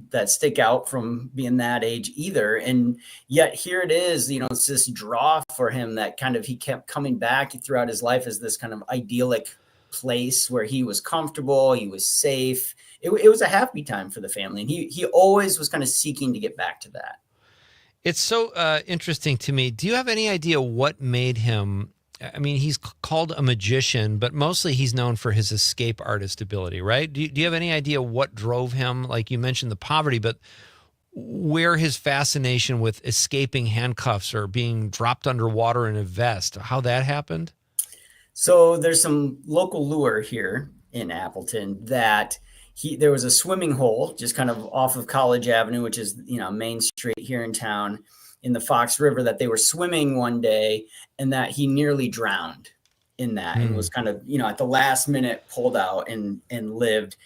that stick out from being that age either. And yet here it is, it's this draw for him that kind of he kept coming back throughout his life as this kind of idyllic place where he was comfortable, he was safe. It was a happy time for the family. And he always was kind of seeking to get back to that. It's so interesting to me. Do you have any idea what made him? I mean, he's called a magician, but mostly he's known for his escape artist ability, right? Do you have any idea what drove him? Like you mentioned the poverty, but where his fascination with escaping handcuffs or being dropped underwater in a vest, how that happened? So there's some local lure here in Appleton that there was a swimming hole just kind of off of College Avenue, which is, Main Street here in town, in the Fox River, that they were swimming one day and that he nearly drowned in that and was kind of, at the last minute pulled out and lived.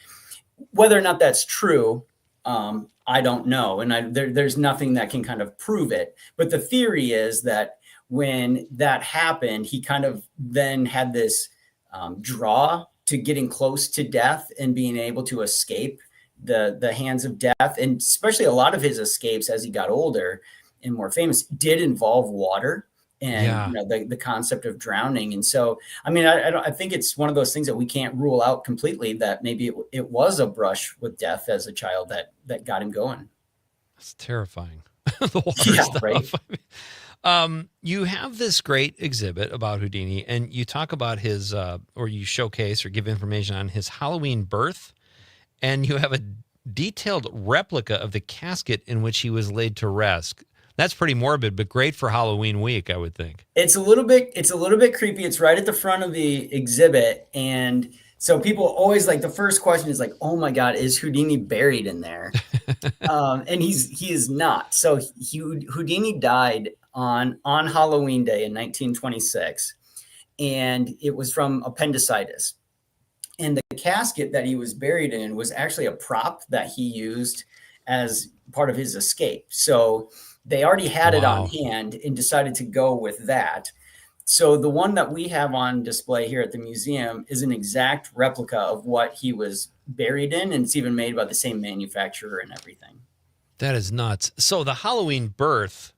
Whether or not that's true, I don't know. And there's nothing that can kind of prove it. But the theory is that when that happened, he kind of then had this draw to getting close to death and being able to escape the hands of death. And especially a lot of his escapes as he got older and more famous did involve water. and the concept of drowning. And so, I mean, I think it's one of those things that we can't rule out completely, that maybe it was a brush with death as a child that got him going. It's terrifying. The water stuff. Right. You have this great exhibit about Houdini, and you talk about his, or you showcase or give information on his Halloween birth, and you have a detailed replica of the casket in which he was laid to rest. That's pretty morbid, but great for Halloween week, I would think. It's a little bit creepy. It's right at the front of the exhibit, and so people always the first question is oh my God, is Houdini buried in there? And he is not. So Houdini died on Halloween Day in 1926, and it was from appendicitis. And the casket that he was buried in was actually a prop that he used as part of his escape. So they already had it on hand and decided to go with that. So the one that we have on display here at the museum is an exact replica of what he was buried in, and it's even made by the same manufacturer and everything. That is nuts. So the Halloween birth,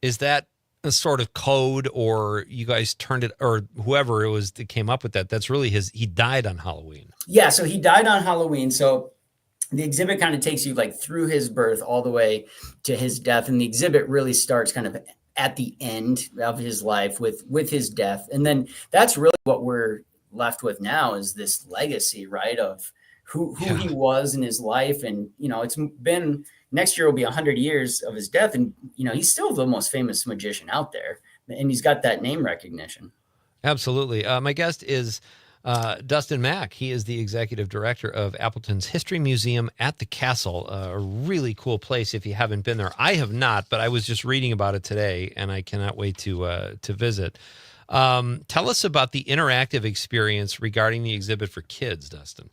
is that a sort of code, or you guys turned it, or whoever it was that came up with that? That's really he died on Halloween. Yeah, so he died on Halloween. So the exhibit kind of takes you through his birth all the way to his death. And the exhibit really starts kind of at the end of his life with his death. And then that's really what we're left with now, is this legacy, right, of who he was in his life. And, it's been, next year will be 100 years of his death. And, he's still the most famous magician out there, and he's got that name recognition. Absolutely. My guest is Dustin Mack. He is the executive director of Appleton's History Museum at the Castle, a really cool place if you haven't been there. I have not, but I was just reading about it today, and I cannot wait to visit. Tell us about the interactive experience regarding the exhibit for kids, Dustin.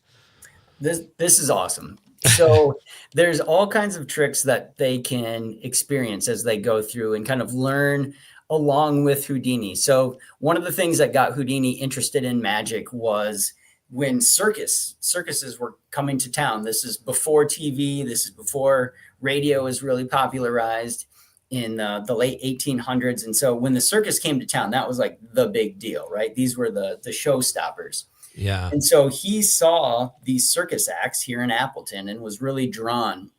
This is awesome. So there's all kinds of tricks that they can experience as they go through and kind of learn along with Houdini. So one of the things that got Houdini interested in magic was when circuses were coming to town. This is before TV. This is before radio was really popularized in the late 1800s. And so when the circus came to town, that was the big deal, right? These were the showstoppers. Yeah. And so he saw these circus acts here in Appleton and was really drawn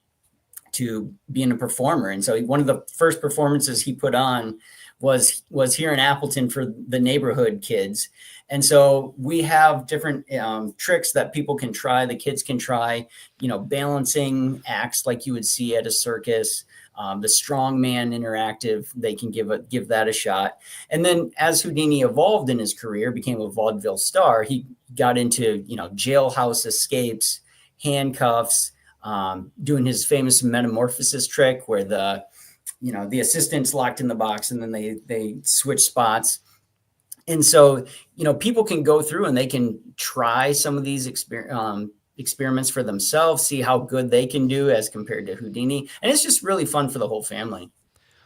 to being a performer. And so one of the first performances he put on was here in Appleton for the neighborhood kids. And so we have different tricks that people can try, the kids can try, balancing acts like you would see at a circus. The strongman interactive, they can give that a shot. And then as Houdini evolved in his career, became a vaudeville star, he got into, jailhouse escapes, handcuffs, doing his famous metamorphosis trick where the assistant's locked in the box and then they switch spots. And so, people can go through and they can try some of these experiments for themselves, see how good they can do as compared to Houdini. And it's just really fun for the whole family.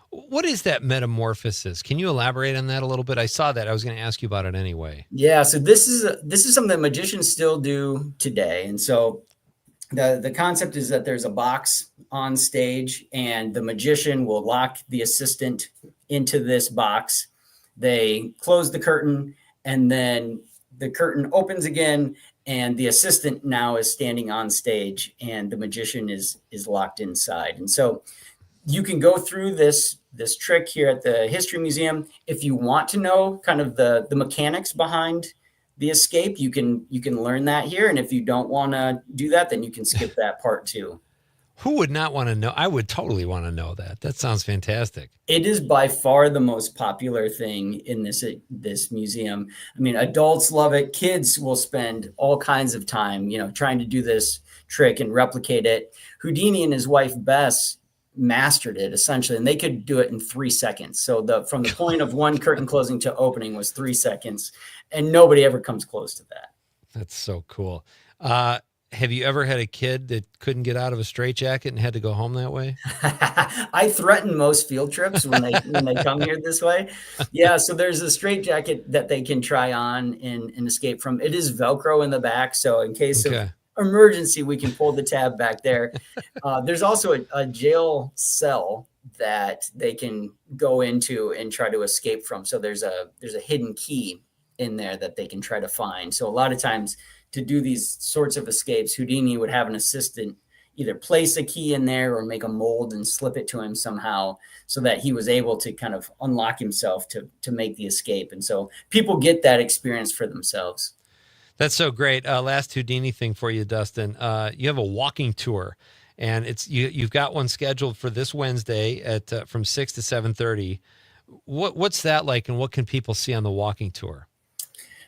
What is that metamorphosis? Can you elaborate on that a little bit? I saw that. I was going to ask you about it anyway. Yeah. So this is something that magicians still do today. And so the concept is that there's a box on stage and the magician will lock the assistant into this box. They close the curtain and then the curtain opens again, and the assistant now is standing on stage and the magician is locked inside. And so you can go through this trick here at the History Museum. If you want to know kind of the mechanics behind the escape, you can learn that here. And if you don't want to do that, then you can skip that part too. Who would not want to know? I would totally want to know that. That sounds fantastic. It is by far the most popular thing in this museum. I mean, adults love it. Kids will spend all kinds of time, trying to do this trick and replicate it. Houdini and his wife Bess mastered it essentially, and they could do it in 3 seconds. So from the point of one curtain closing to opening was 3 seconds, and nobody ever comes close to that. That's so cool. Have you ever had a kid that couldn't get out of a straitjacket and had to go home that way? I threaten most field trips when they come here this way. Yeah, so there's a straitjacket that they can try on and escape from. It is Velcro in the back, so in case of emergency, we can pull the tab back there. There's also a jail cell that they can go into and try to escape from. So there's a hidden key in there that they can try to find. So a lot of times to do these sorts of escapes, Houdini would have an assistant either place a key in there or make a mold and slip it to him somehow so that he was able to kind of unlock himself to make the escape. And so people get that experience for themselves. That's so great. Last Houdini thing for you, Dustin. You have a walking tour, and you've got one scheduled for this Wednesday at from 6 to 7:30. What's that like, and what can people see on the walking tour?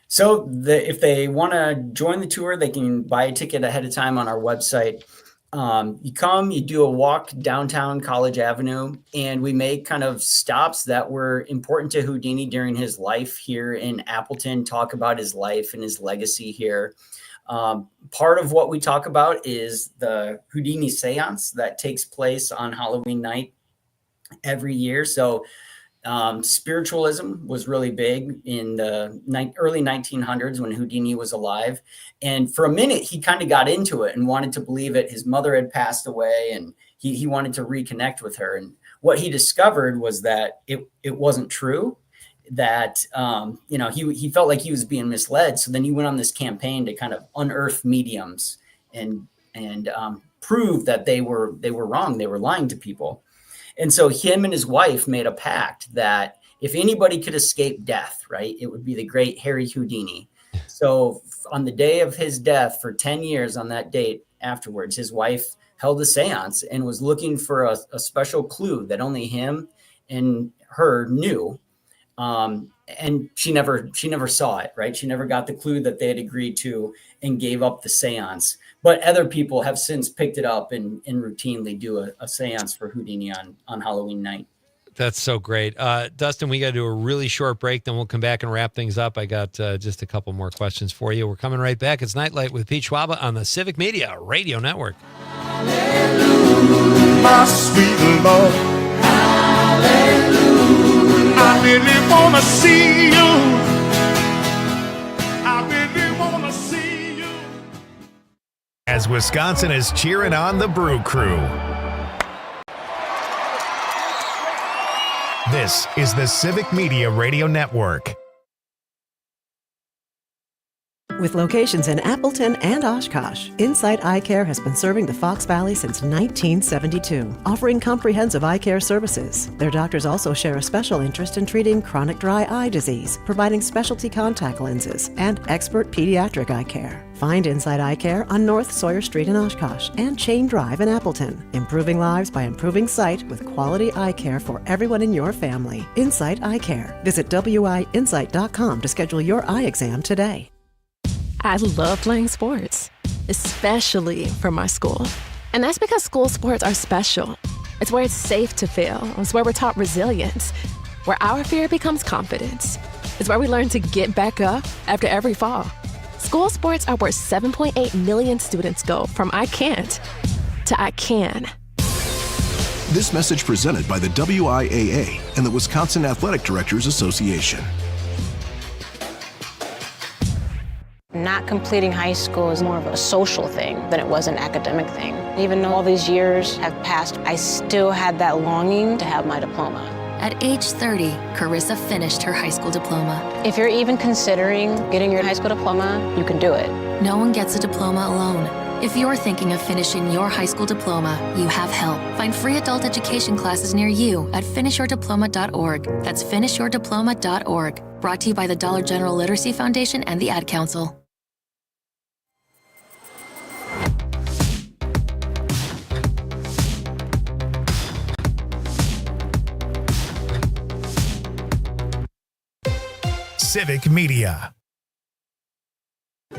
So if they want to join the tour, they can buy a ticket ahead of time on our website. You come, you do a walk downtown College Avenue, and we make kind of stops that were important to Houdini during his life here in Appleton, talk about his life and his legacy here. Part of what we talk about is the Houdini seance that takes place on Halloween night every year. So spiritualism was really big in the early 1900s when Houdini was alive. And for a minute, he kind of got into it and wanted to believe it. His mother had passed away and he wanted to reconnect with her. And what he discovered was that it wasn't true, that, he felt like he was being misled. So then he went on this campaign to kind of unearth mediums and prove that they were wrong. They were lying to people. And so him and his wife made a pact that if anybody could escape death, right, it would be the great Harry Houdini. So on the day of his death, for 10 years on that date afterwards, his wife held a seance and was looking for a special clue that only him and her knew. And she never saw it, right? She never got the clue that they had agreed to and gave up the seance. But other people have since picked it up and routinely do a seance for Houdini on Halloween night. That's so great. Dustin, we got to do a really short break, then we'll come back and wrap things up. I got just a couple more questions for you. We're coming right back. It's Nite Lite with Pete Schwaba on the Civic Media Radio Network. Hallelujah, my sweet Lord. Hallelujah. I really want to see you. I really want to see you. As Wisconsin is cheering on the Brew Crew. This is the Civic Media Radio Network. With locations in Appleton and Oshkosh, Insight Eye Care has been serving the Fox Valley since 1972, offering comprehensive eye care services. Their doctors also share a special interest in treating chronic dry eye disease, providing specialty contact lenses, and expert pediatric eye care. Find Insight Eye Care on North Sawyer Street in Oshkosh and Chain Drive in Appleton. Improving lives by improving sight with quality eye care for everyone in your family. Insight Eye Care. Visit wiinsight.com to schedule your eye exam today. I love playing sports, especially for my school. And that's because school sports are special. It's where it's safe to fail. It's where we're taught resilience, where our fear becomes confidence. It's where we learn to get back up after every fall. School sports are where 7.8 million students go from I can't to I can. This message presented by the WIAA and the Wisconsin Athletic Directors Association. Not completing high school is more of a social thing than it was an academic thing. Even though all these years have passed, I still had that longing to have my diploma. At age 30, Carissa finished her high school diploma. If you're even considering getting your high school diploma, you can do it. No one gets a diploma alone. If you're thinking of finishing your high school diploma, you have help. Find free adult education classes near you at finishyourdiploma.org. That's finishyourdiploma.org. Brought to you by the Dollar General Literacy Foundation and the Ad Council. Civic Media.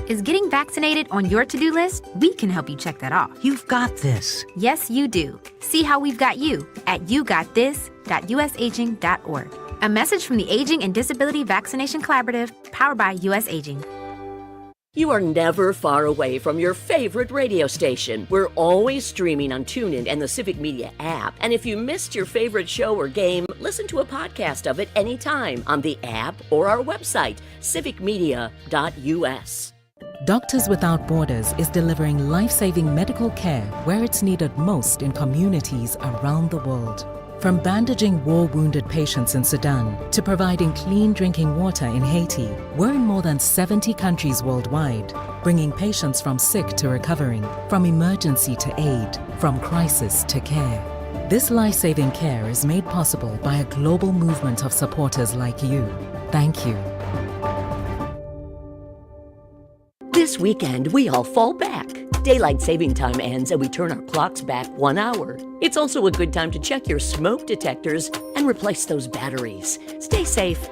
Is getting vaccinated on your to-do list? We can help you check that off. You've got this. Yes, you do. See how we've got you at yougotthis.usaging.org. A message from the Aging and Disability Vaccination Collaborative, powered by US Aging. You are never far away from your favorite radio station. We're always streaming on TuneIn and the Civic Media app. And if you missed your favorite show or game, listen to a podcast of it anytime on the app or our website, civicmedia.us. Doctors Without Borders is delivering life-saving medical care where it's needed most in communities around the world. From bandaging war-wounded patients in Sudan to providing clean drinking water in Haiti, we're in more than 70 countries worldwide, bringing patients from sick to recovering, from emergency to aid, from crisis to care. This life-saving care is made possible by a global movement of supporters like you. Thank you. This weekend, we all fall back. Daylight saving time ends and we turn our clocks back 1 hour. It's also a good time to check your smoke detectors and replace those batteries. Stay safe.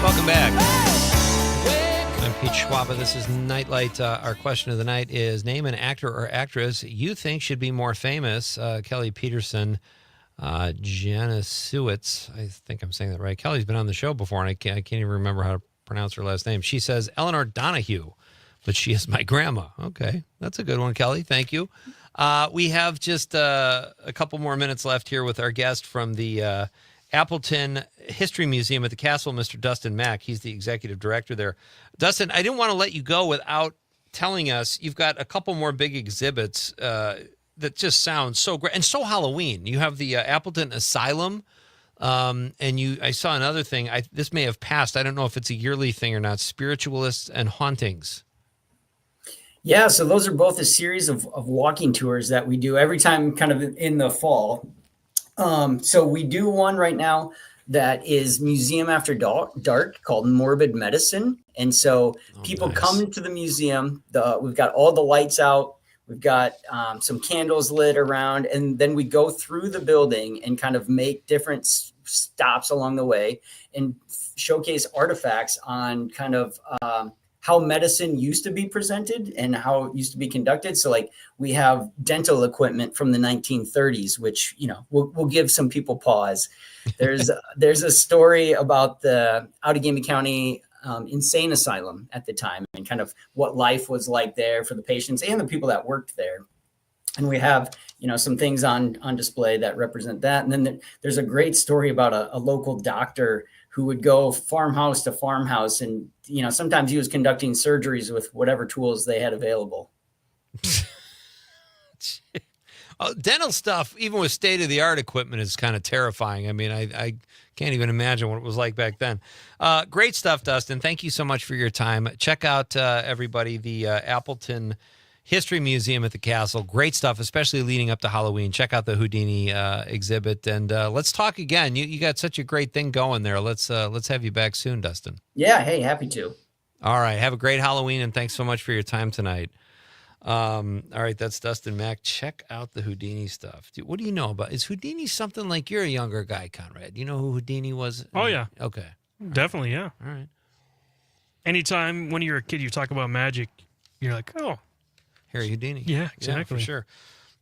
Welcome back. I'm Pete Schwaba. This is Nite Lite. Our question of the night is, name an actor or actress you think should be more famous. Kelly Peterson, Janasuitz, I think I'm saying that right. Kelly's been on the show before, and I can't even remember how to pronounce her last name. She says Eleanor Donahue, but she is my grandma. Okay, that's a good one, Kelly. Thank you. We have just a couple more minutes left here with our guest from the Appleton History Museum at the Castle, Mr. Dustin Mack. He's the executive director there. Dustin, I didn't want to let you go without telling us you've got a couple more big exhibits that just sound so great and so Halloween. You have the Appleton Asylum, and I saw another thing. This may have passed. I don't know if it's a yearly thing or not. Spiritualists and Hauntings. Yeah, so those are both a series of walking tours that we do every time kind of in the fall. So we do one right now that is Museum After Dark called Morbid Medicine. And so people come to the museum, we've got all the lights out, we've got some candles lit around, and then we go through the building and kind of make different stops along the way and showcase artifacts on kind of how medicine used to be presented and how it used to be conducted. So like we have dental equipment from the 1930s, which, will give some people pause. There's a story about the Outagamie County insane asylum at the time and kind of what life was like there for the patients and the people that worked there. And we have, some things on display that represent that. And then there's a great story about a local doctor who would go farmhouse to farmhouse. And, sometimes he was conducting surgeries with whatever tools they had available. Dental stuff, even with state-of-the-art equipment, is kind of terrifying. I mean, I can't even imagine what it was like back then. Great stuff, Dustin. Thank you so much for your time. Check out, everybody, the Appleton History Museum at the Castle. Great stuff, especially leading up to Halloween. Check out the Houdini exhibit, and let's talk again. You got such a great thing going there. Let's have you back soon, Dustin. Yeah, hey, happy to. All right, have a great Halloween, and thanks so much for your time tonight. All right, that's Dustin Mack. Check out the Houdini stuff. Dude, what do you know about? Is Houdini something like, you're a younger guy, Conrad? Do you know who Houdini was? Oh, yeah. Okay. Definitely, yeah. All right. Anytime when you're a kid, you talk about magic, you're like, oh. Harry Houdini. Yeah, exactly. Yeah, for sure.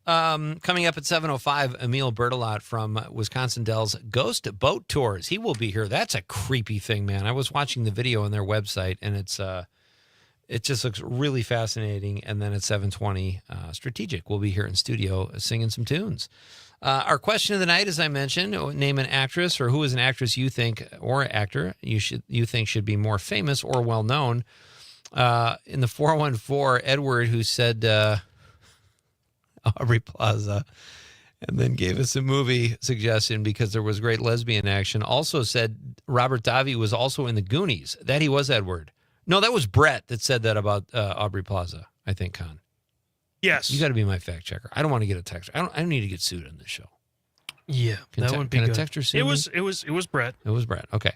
Coming up at 7:05, Emil Bertolat from Wisconsin Dells Ghost Boat Tours. He will be here. That's a creepy thing, man. I was watching the video on their website, and it just looks really fascinating. And then at 7:20, Strategic will be here in studio singing some tunes. Our question of the night, as I mentioned, name an actress or who is an actress you think, or actor you think should be more famous or well known. In the 414, Edward, who said Aubrey Plaza and then gave us a movie suggestion because there was great lesbian action, also said Robert Davi was also in the Goonies. That he was, Edward. No, that was Brett that said that about Aubrey Plaza, I think, Con. Yes. You got to be my fact checker. I don't want to get a text. I don't need to get sued on this show. Yeah, that wouldn't be good. Can a texter sue me? It was Brett. It was Brett. Okay.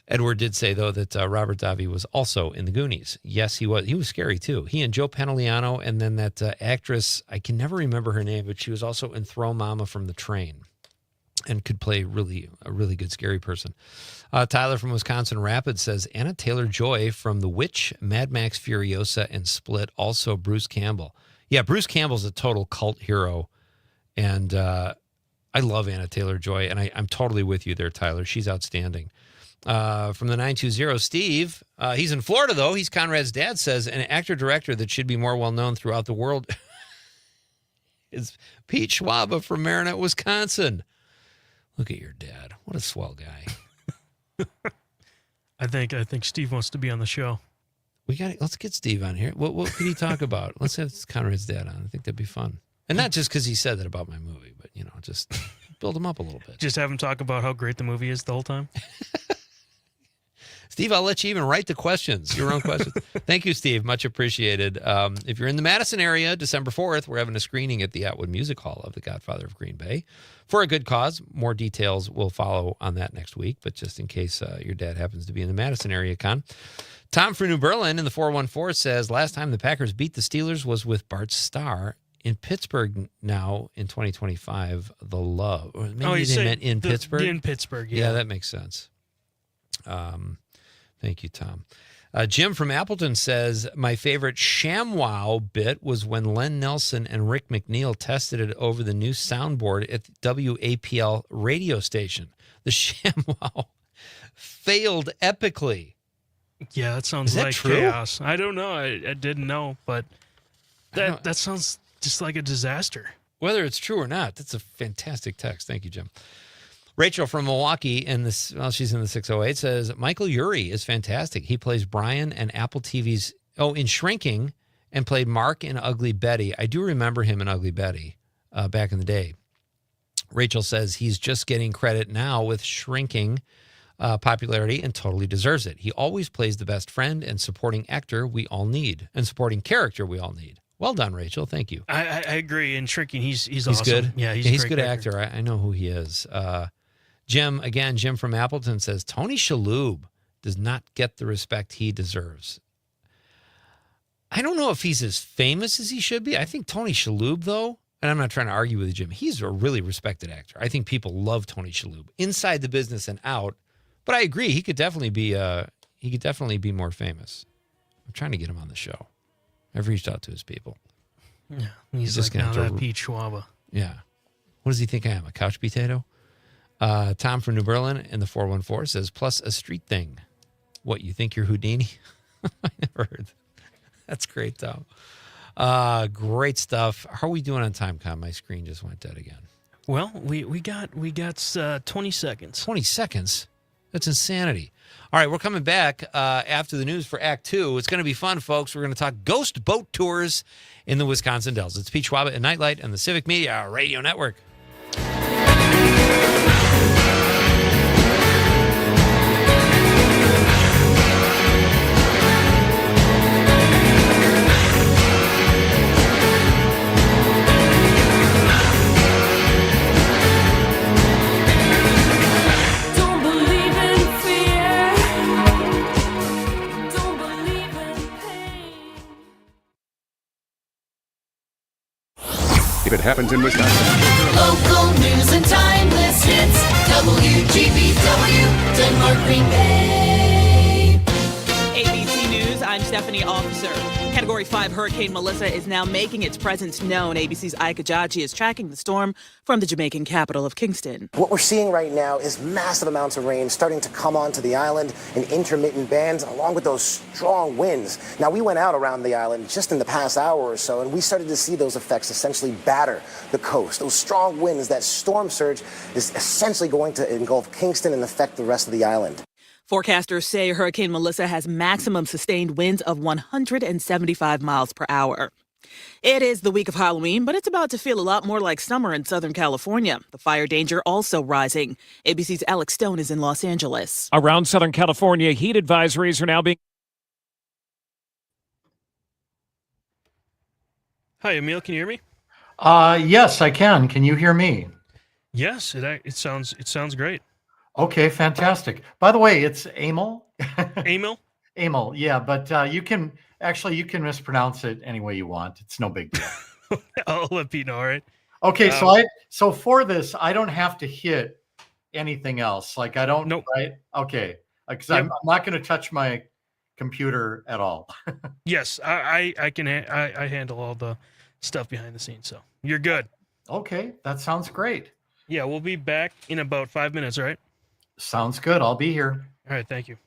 Edward did say, though, that Robert Davi was also in the Goonies. Yes, he was. He was scary, too. He and Joe Pantoliano, and then that actress, I can never remember her name, but she was also in Throw Mama from the Train and could play a really good scary person. Tyler from Wisconsin Rapids says, Anna Taylor-Joy from The Witch, Mad Max Furiosa, and Split. Also Bruce Campbell. Yeah, Bruce Campbell's a total cult hero, and I love Anna Taylor-Joy, and I'm totally with you there, Tyler. She's outstanding. From the 920, Steve. He's in Florida, though. He's Conrad's dad, says, an actor-director that should be more well-known throughout the world is Pete Schwaba from Marinette, Wisconsin. Look at your dad. What a swell guy. I think Steve wants to be on the show. Let's get Steve on here. What could he talk about? Let's have Conrad's dad on. I think that'd be fun. And not just because he said that about my movie, but, just build him up a little bit. Just have him talk about how great the movie is the whole time. Steve, I'll let you even write the questions, your own questions. Thank you, Steve. Much appreciated. If you're in the Madison area, December 4th, we're having a screening at the Atwood Music Hall of The Godfather of Green Bay for a good cause. More details will follow on that next week, but just in case your dad happens to be in the Madison area, Con. Tom from New Berlin in the 414 says, last time the Packers beat the Steelers was with Bart Starr. In Pittsburgh now, in 2025, the love. Or maybe they meant in Pittsburgh? In Pittsburgh, yeah. Yeah, that makes sense. Thank you, Tom. Jim from Appleton says, my favorite ShamWow bit was when Len Nelson and Rick McNeil tested it over the new soundboard at the WAPL radio station. The ShamWow failed epically. Yeah, that sounds like chaos. I don't know. I didn't know, but that sounds just like a disaster. Whether it's true or not, that's a fantastic text. Thank you, Jim. Rachel from Milwaukee, she's in the 608, says, Michael Urie is fantastic. He plays Brian and Apple TV's, in Shrinking, and played Mark in Ugly Betty. I do remember him in Ugly Betty back in the day. Rachel says he's just getting credit now with Shrinking popularity and totally deserves it. He always plays the best friend and supporting actor we all need, and supporting character we all need. Well done, Rachel. Thank you. I agree. In Shrinking, he's awesome. Good. Yeah, he's a good actor. I know who he is. Jim from Appleton says, Tony Shalhoub does not get the respect he deserves. I don't know if he's as famous as he should be. I think Tony Shalhoub, though, and I'm not trying to argue with you, Jim, he's a really respected actor. I think people love Tony Shalhoub inside the business and out. But I agree, he could definitely be more famous. I'm trying to get him on the show. I've reached out to his people. Yeah, he's just like, now that Pete Schwaba. Yeah. What does he think I am, a couch potato? Tom from New Berlin in the 414 says, plus a street thing. What, you think you're Houdini? I never heard that. That's great, Tom. Great stuff. How are we doing on time, Con? My screen just went dead again. Well, we got 20 seconds. 20 seconds? That's insanity. All right, we're coming back after the news for Act 2. It's going to be fun, folks. We're going to talk ghost boat tours in the Wisconsin Dells. It's Pete Schwaba and Nite Lite and the Civic Media Radio Network. If it happens in Wisconsin. Local news and timeless hits. WGBW, Denmark, Green Bay. ABC News, I'm Stephanie Officer. Category 5 Hurricane Melissa is now making its presence known. ABC's Ike Ajaji is tracking the storm from the Jamaican capital of Kingston. What we're seeing right now is massive amounts of rain starting to come onto the island in intermittent bands, along with those strong winds. Now, we went out around the island just in the past hour or so, and we started to see those effects essentially batter the coast. Those strong winds, that storm surge is essentially going to engulf Kingston and affect the rest of the island. Forecasters say Hurricane Melissa has maximum sustained winds of 175 miles per hour. It is the week of Halloween, but it's about to feel a lot more like summer in Southern California. The fire danger also rising. ABC's Alex Stone is in Los Angeles. Around Southern California, heat advisories are now being... Hi, Emil, can you hear me? Yes, I can. Can you hear me? Yes, it sounds great. Okay, fantastic. By the way, it's Emil. Emil? Emil, yeah, but you can mispronounce it any way you want. It's no big deal. I'll let Pete know, all right? Okay, so for this, I don't have to hit anything else. Like I don't, right? Okay, because I'm not going to touch my computer at all. Yes, I can. I handle all the stuff behind the scenes, so you're good. Okay, that sounds great. Yeah, we'll be back in about 5 minutes, all right? Sounds good. I'll be here. All right, thank you.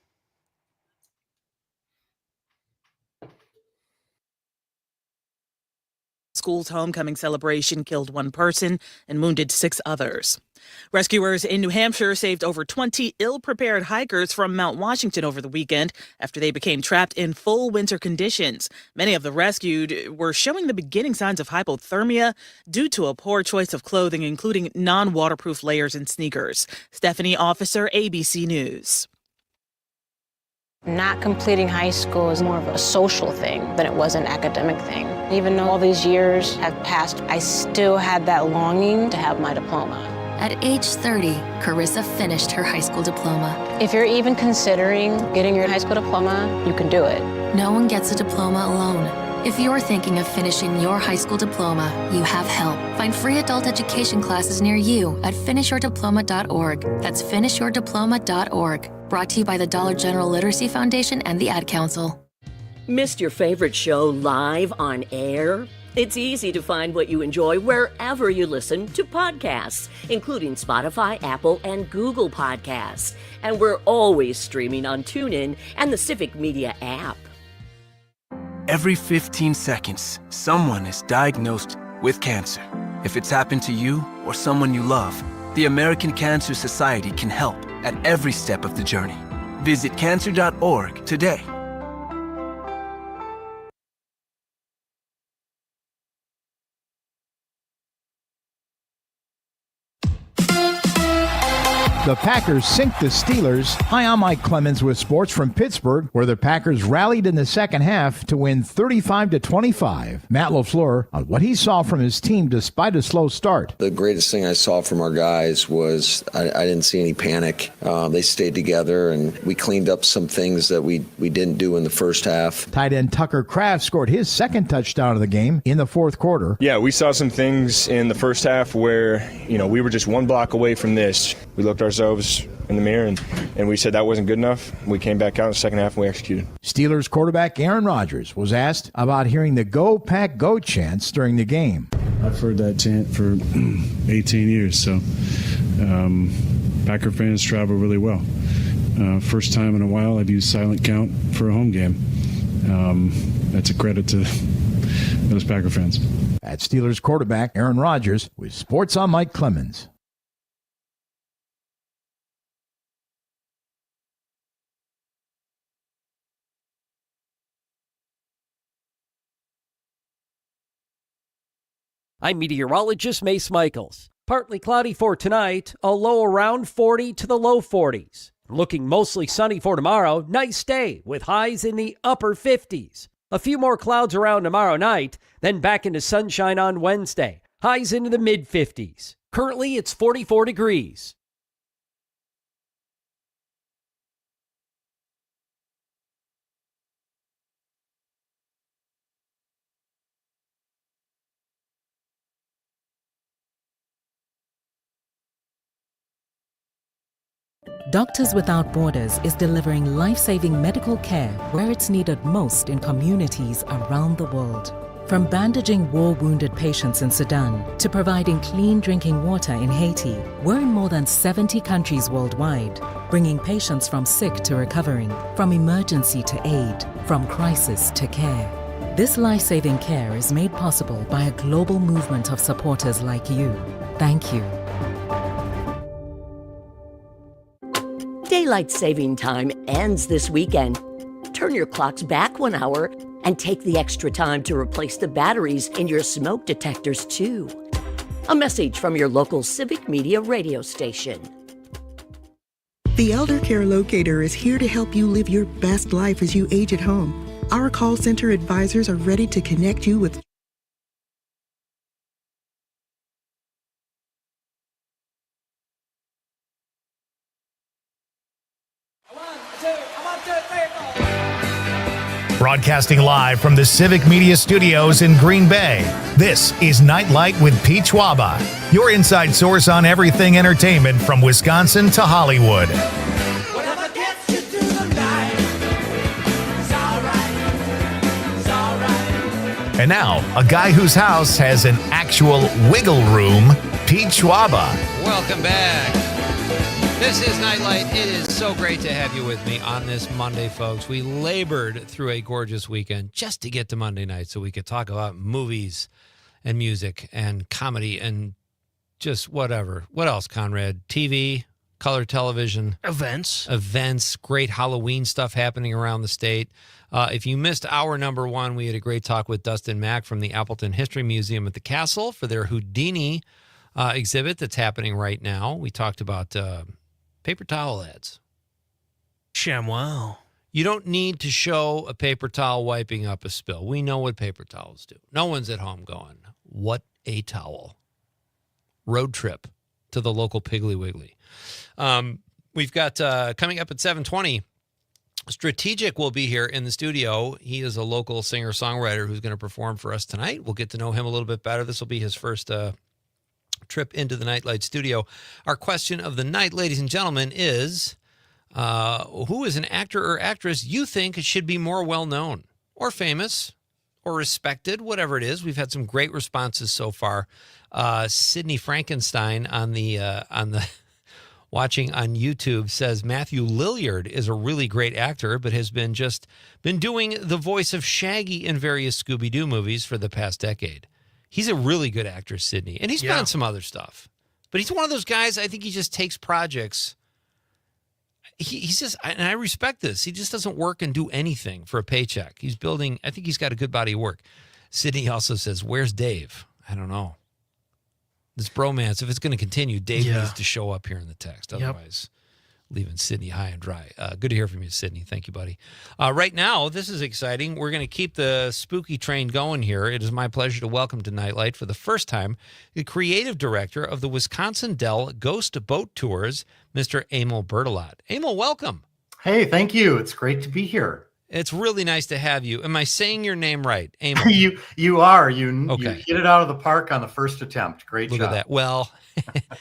School's homecoming celebration killed one person and wounded 6 others. Rescuers in New Hampshire saved over 20 ill-prepared hikers from Mount Washington over the weekend after they became trapped in full winter conditions. Many of the rescued were showing the beginning signs of hypothermia due to a poor choice of clothing, including non-waterproof layers and sneakers. Stephanie Officer, ABC News. Not completing high school is more of a social thing than it was an academic thing. Even though all these years have passed, I still had that longing to have my diploma. At age 30, Carissa finished her high school diploma. If you're even considering getting your high school diploma, you can do it. No one gets a diploma alone. If you're thinking of finishing your high school diploma, you have help. Find free adult education classes near you at finishyourdiploma.org. That's finishyourdiploma.org. Brought to you by the Dollar General Literacy Foundation and the Ad Council. Missed your favorite show live on air? It's easy to find what you enjoy wherever you listen to podcasts, including Spotify, Apple, and Google Podcasts. And we're always streaming on TuneIn and the Civic Media app. Every 15 seconds, someone is diagnosed with cancer. If it's happened to you or someone you love, the American Cancer Society can help at every step of the journey. Visit cancer.org today. The Packers sink the Steelers. Hi, I'm Mike Clemens with sports from Pittsburgh, where the Packers rallied in the second half to win 35-25. Matt LaFleur on what he saw from his team despite a slow start. The greatest thing I saw from our guys was I didn't see any panic. They stayed together, and we cleaned up some things that we didn't do in the first half. Tight end Tucker Kraft scored his second touchdown of the game in the fourth quarter. Yeah, we saw some things in the first half where, we were just one block away from this. We looked ourselves in the mirror and we said that wasn't good enough. We came back out in the second half and we executed. Steelers quarterback Aaron Rodgers was asked about hearing the Go Pack Go chants during the game. I've heard that chant for 18 years, so Packer fans travel really well. First time in a while I've used silent count for a home game. That's a credit to those Packer fans. At Steelers quarterback Aaron Rodgers with Sports on Mike Clemens. I'm meteorologist Mace Michaels. Partly cloudy for tonight, a low around 40 to the low 40s. Looking mostly sunny for tomorrow, nice day with highs in the upper 50s. A few more clouds around tomorrow night, then back into sunshine on Wednesday. Highs into the mid 50s. Currently, it's 44 degrees. Doctors Without Borders is delivering life-saving medical care where it's needed most in communities around the world. From bandaging war-wounded patients in Sudan to providing clean drinking water in Haiti, we're in more than 70 countries worldwide, bringing patients from sick to recovering, from emergency to aid, from crisis to care. This life-saving care is made possible by a global movement of supporters like you. Thank you. Daylight saving time ends this weekend. Turn your clocks back 1 hour and take the extra time to replace the batteries in your smoke detectors, too. A message from your local Civic Media radio station. The Elder Care Locator is here to help you live your best life as you age at home. Our call center advisors are ready to connect you with Broadcasting live from the Civic Media Studios in Green Bay, this is Nite Lite with Pete Schwaba, your inside source on everything entertainment from Wisconsin to Hollywood. Whatever gets you through the night, it's all right. And now, a guy whose house has an actual wiggle room, Pete Schwaba. Welcome back. This is Nite Lite. It is so great to have you with me on this Monday, folks. We labored through a gorgeous weekend just to get to Monday night so we could talk about movies and music and comedy and just whatever. What else, Conrad? TV, color television. Events, great Halloween stuff happening around the state. If you missed hour number one, we had a great talk with Dustin Mack from the Appleton History Museum at the Castle for their Houdini exhibit that's happening right now. We talked about paper towel ads. ShamWow. You don't need to show a paper towel wiping up a spill. We know what paper towels do. No one's at home going, what a towel. Road trip to the local Piggly Wiggly. We've got coming up at 7:20, Strategic will be here in the studio. He is a local singer-songwriter who's going to perform for us tonight. We'll get to know him a little bit better. This will be his first trip into the Nite Lite studio. Our question of the night, ladies and gentlemen, is who is an actor or actress you think should be more well-known or famous or respected, whatever it is? We've had some great responses so far. Sydney Frankenstein on the watching on YouTube says Matthew Lillard is a really great actor, but has been doing the voice of Shaggy in various Scooby-Doo movies for the past decade. He's a really good actor, Sydney, and he's been on some other stuff. But he's one of those guys, I think he just takes projects. He's just, and I respect this, he just doesn't work and do anything for a paycheck. He's building, I think he's got a good body of work. Sydney also says, where's Dave? I don't know. This bromance, if it's going to continue, Dave needs to show up here in the text. Otherwise, leaving Sydney high and dry. Good to hear from you, Sydney. Thank you, buddy. Right now, this is exciting. We're going to keep the spooky train going here. It is my pleasure to welcome to Nite Lite for the first time the creative director of the Wisconsin Dell Ghost Boat Tours, Mr. Emil Bertolot. Emil, welcome. Hey, thank you. It's great to be here. It's really nice to have you. Am I saying your name right, Emil? You are. You hit it out of the park on the first attempt. Great job. Look at that. Well,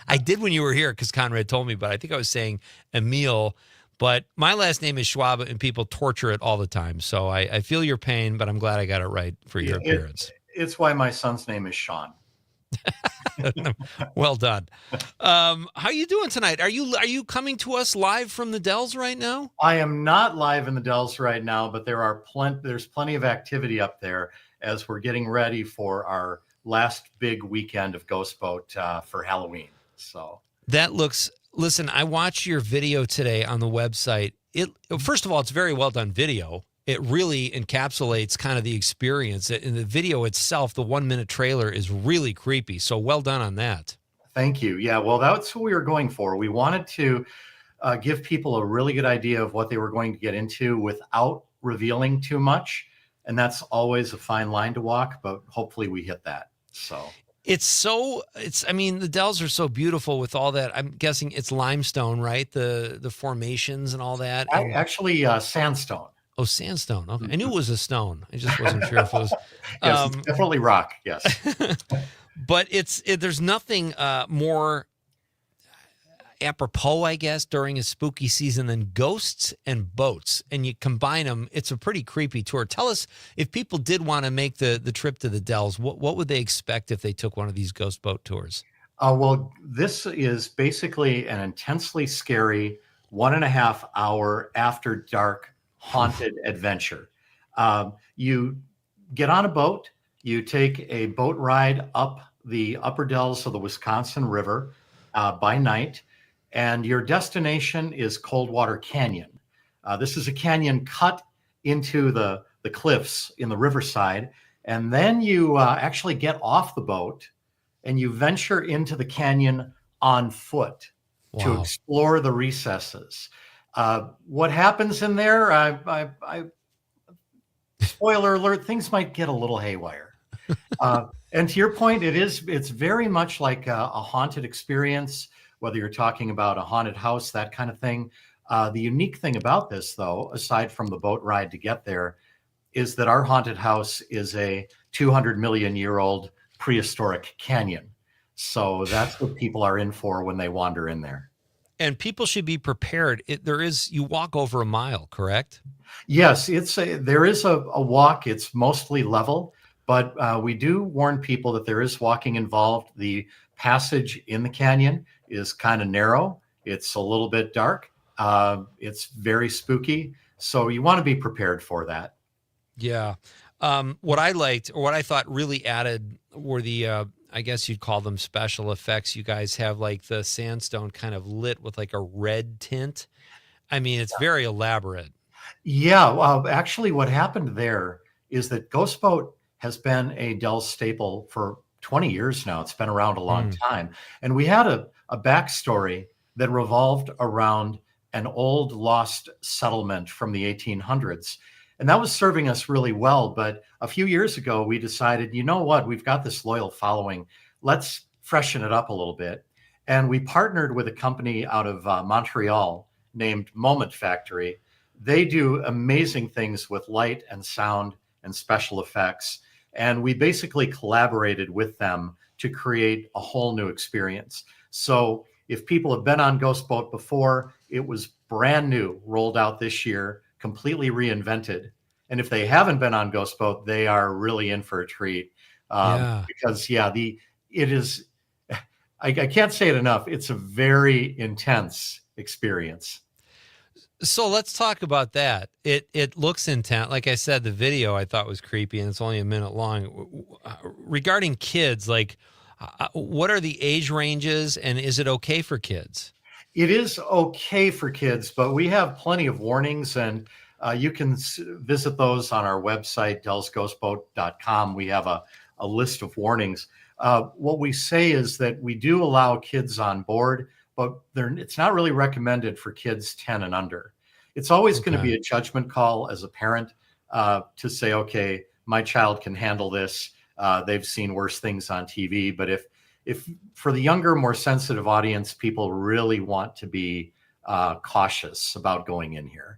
I did when you were here because Conrad told me, but I think I was saying Emil. But my last name is Schwaba, and people torture it all the time. So I feel your pain, but I'm glad I got it right for your appearance. It's why my son's name is Sean. Well done. How you doing tonight? Are you coming to us live from the Dells right now? I am not live in the Dells right now, but there's plenty of activity up there as we're getting ready for our last big weekend of Ghost Boat for Halloween. So that looks. Listen, I watched your video today on the website. First of all, it's very well done video. It really encapsulates kind of the experience. In the video itself, the 1-minute trailer is really creepy. So well done on that. Thank you. Yeah, well, that's what we were going for. We wanted to give people a really good idea of what they were going to get into without revealing too much. And that's always a fine line to walk, but hopefully we hit that. So I mean, the Dells are so beautiful with all that. I'm guessing it's limestone, right? The formations and all that. Actually, sandstone. Oh, sandstone. Okay. I knew it was a stone. I just wasn't sure if it was. Yes, it's definitely rock. Yes. But there's nothing more apropos, I guess, during a spooky season than ghosts and boats. And you combine them, it's a pretty creepy tour. Tell us, if people did want to make the trip to the Dells, what would they expect if they took one of these ghost boat tours? Well, this is basically an intensely scary 1.5 hour after dark haunted adventure. You get on a boat, you take a boat ride up the upper dells of the Wisconsin River by night, and your destination is Coldwater Canyon. This is a canyon cut into the cliffs in the riverside, and then you actually get off the boat and you venture into the canyon on foot to explore the recesses. What happens in there? Spoiler alert, things might get a little haywire. And to your point, it's very much like a haunted experience, whether you're talking about a haunted house, that kind of thing. The unique thing about this, though, aside from the boat ride to get there, is that our haunted house is a 200 million year old prehistoric canyon. So that's what people are in for when they wander in there. And people should be prepared. You walk over a mile, correct? Yes, there is a walk. It's mostly level, but we do warn people that there is walking involved. The passage in the canyon is kind of narrow. It's a little bit dark. It's very spooky. So you want to be prepared for that. Yeah. What I liked, or what I thought really added, were the I guess you'd call them special effects. You guys have like the sandstone kind of lit with like a red tint. I mean, it's very elaborate. Yeah, well, actually, what happened there is that Ghost Boat has been a Dell staple for 20 years now. It's been around a long time. And we had a backstory that revolved around an old lost settlement from the 1800s. And that was serving us really well. But a few years ago, we decided, you know what, we've got this loyal following. Let's freshen it up a little bit. And we partnered with a company out of Montreal named Moment Factory. They do amazing things with light and sound and special effects. And we basically collaborated with them to create a whole new experience. So if people have been on Ghost Boat before, it was brand new, rolled out this year, completely reinvented. And if they haven't been on Ghost Boat, they are really in for a treat. Because it is, I can't say it enough. It's a very intense experience. So let's talk about that. It looks intense. Like I said, the video I thought was creepy, and it's only a minute long. Regarding kids, like, what are the age ranges, and is it okay for kids? It is okay for kids, but we have plenty of warnings, and you can visit those on our website, dellsghostboat.com. We have a list of warnings. What we say is that we do allow kids on board, but it's not really recommended for kids 10 and under. It's always going to be a judgment call as a parent to say, okay, my child can handle this. They've seen worse things on TV. But if for the younger, more sensitive audience, people really want to be cautious about going in here.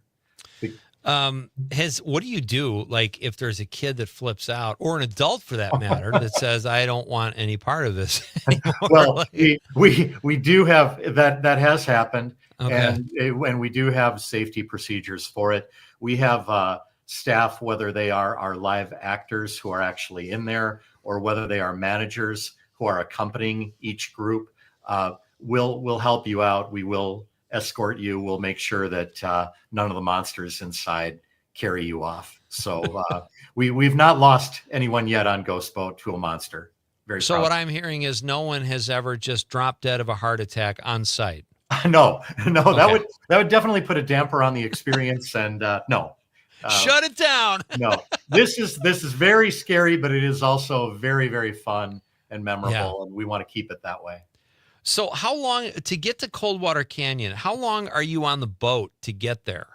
What do you do, like, if there's a kid that flips out, or an adult for that matter, that says, I don't want any part of this anymore? Well, like, we do have that has happened. Okay. And we do have safety procedures for it. We have staff, whether they are our live actors who are actually in there, or whether they are managers who are accompanying each group. We'll help you out. We will escort you. We'll make sure that none of the monsters inside carry you off. So we've not lost anyone yet on Ghost Boat to a monster. Very so proud. what I'm hearing is no one has ever just dropped dead of a heart attack on site. No, Okay. that would definitely put a damper on the experience. And no, shut it down. No, this is very scary, but it is also very, very fun and memorable, and we want to keep it that way. So how long to get to Coldwater Canyon? How long are you on the boat to get there?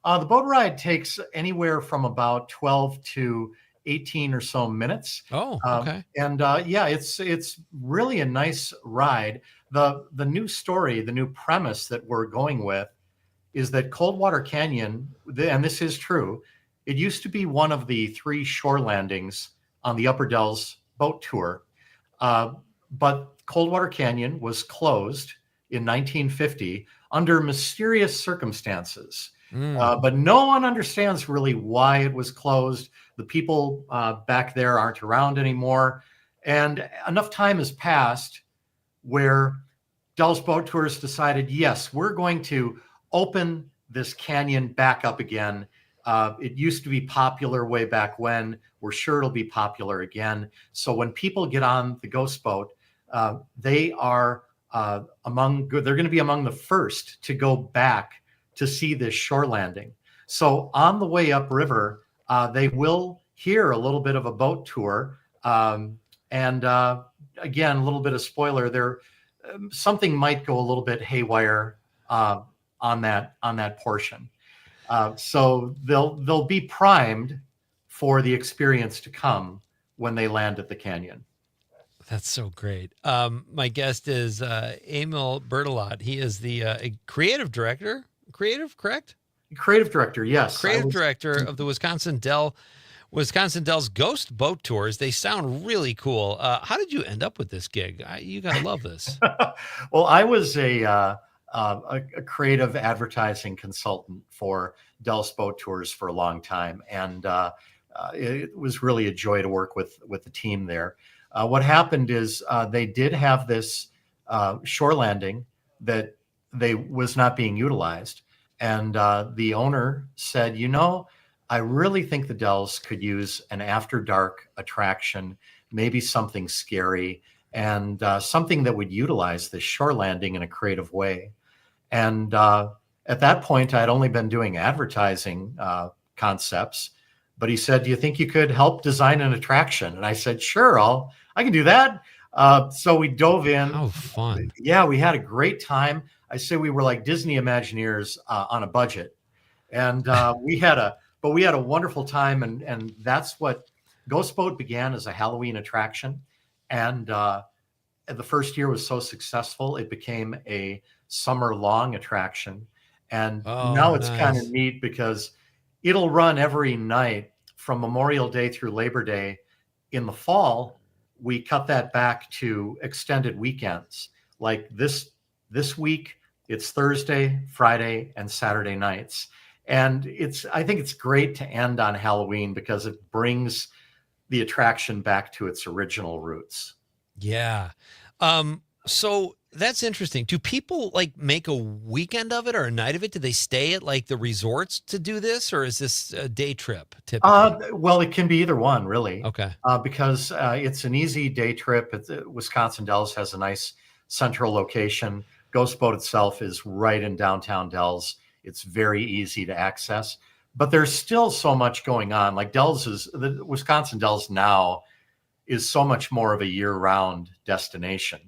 The boat ride takes anywhere from about 12 to 18 or so minutes. Oh, okay. It's really a nice ride. The new story, the new premise that we're going with is that Coldwater Canyon, and this is true, it used to be one of the 3 shore landings on the Upper Dells boat tour. But Coldwater Canyon was closed in 1950 under mysterious circumstances. But no one understands really why it was closed. The people back there aren't around anymore. And enough time has passed where Dell's Boat Tours decided, yes, we're going to open this canyon back up again. It used to be popular way back when. We're sure it'll be popular again. So when people get on the Ghost Boat, they are they're going to be among the first to go back to see this shore landing. So on the way upriver, they will hear a little bit of a boat tour. Again, a little bit of spoiler there. Something might go a little bit haywire on that portion. So they'll be primed for the experience to come when they land at the canyon. That's so great. My guest is Emil Bertolot. He is the creative director. Correct? Creative director, yes. Creative director of the Wisconsin Dells Ghost Boat Tours. They sound really cool. How did you end up with this gig? You gotta love this. Well, I was a creative advertising consultant for Dells Boat Tours for a long time, and it was really a joy to work with the team there. What happened is they did have this shore landing that they was not being utilized. And the owner said, I really think the Dells could use an after dark attraction, maybe something scary, and something that would utilize this shore landing in a creative way. And at that point, I'd only been doing advertising concepts, but he said, do you think you could help design an attraction? And I said, sure, I can do that. So we dove in. How fun. Yeah, we had a great time. I say we were like Disney Imagineers on a budget. And we had a wonderful time. And that's what Ghost Boat began as a Halloween attraction. And the first year was so successful, it became a summer-long attraction. And now it's kind of neat because it'll run every night from Memorial Day through Labor Day. In the fall, we cut that back to extended weekends. Like this week, it's Thursday, Friday, and Saturday nights. And I think it's great to end on Halloween because it brings the attraction back to its original roots. Yeah. So that's interesting. Do people like make a weekend of it or a night of it? Do they stay at like the resorts to do this, or is this a day trip typically? Well, it can be either one, really. Okay. Because it's an easy day trip. Wisconsin Dells has a nice central location. Ghost Boat itself is right in downtown Dells. It's very easy to access, but there's still so much going on. Like the Wisconsin Dells now is so much more of a year-round destination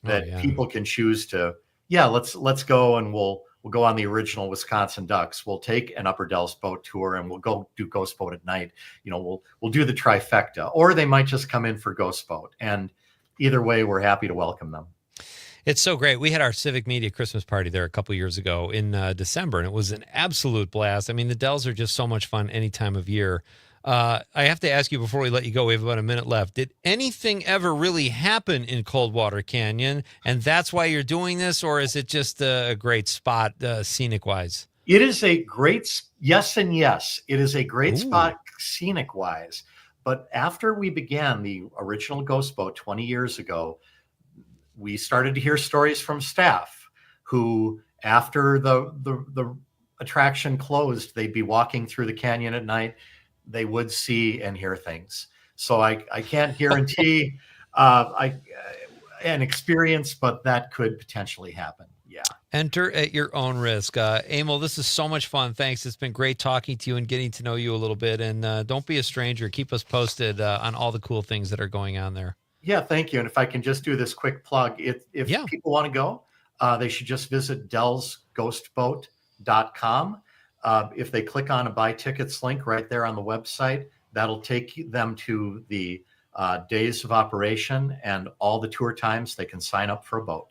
that people can choose to, let's go, and we'll go on the original Wisconsin Ducks. We'll take an Upper Dells boat tour and we'll go do Ghost Boat at night. We'll do the trifecta, or they might just come in for Ghost Boat. And either way, we're happy to welcome them. It's so great. We had our Civic Media Christmas party there a couple years ago in December, and it was an absolute blast. I mean, the Dells are just so much fun any time of year. I have to ask you before we let you go, we have about a minute left. Did anything ever really happen in Coldwater Canyon, and that's why you're doing this, or is it just a great spot scenic-wise? It is a great, yes and yes. It is a great spot scenic-wise. But after we began the original Ghost Boat 20 years ago, we started to hear stories from staff who, after the attraction closed, they'd be walking through the canyon at night. They would see and hear things. So I can't guarantee an experience, but that could potentially happen. Yeah. Enter at your own risk. Emil, this is so much fun. Thanks. It's been great talking to you and getting to know you a little bit. And don't be a stranger. Keep us posted on all the cool things that are going on there. Yeah, thank you. And if I can just do this quick plug, if people want to go, they should just visit dellsghostboat.com. If they click on a buy tickets link right there on the website, that'll take them to the days of operation and all the tour times they can sign up for a boat.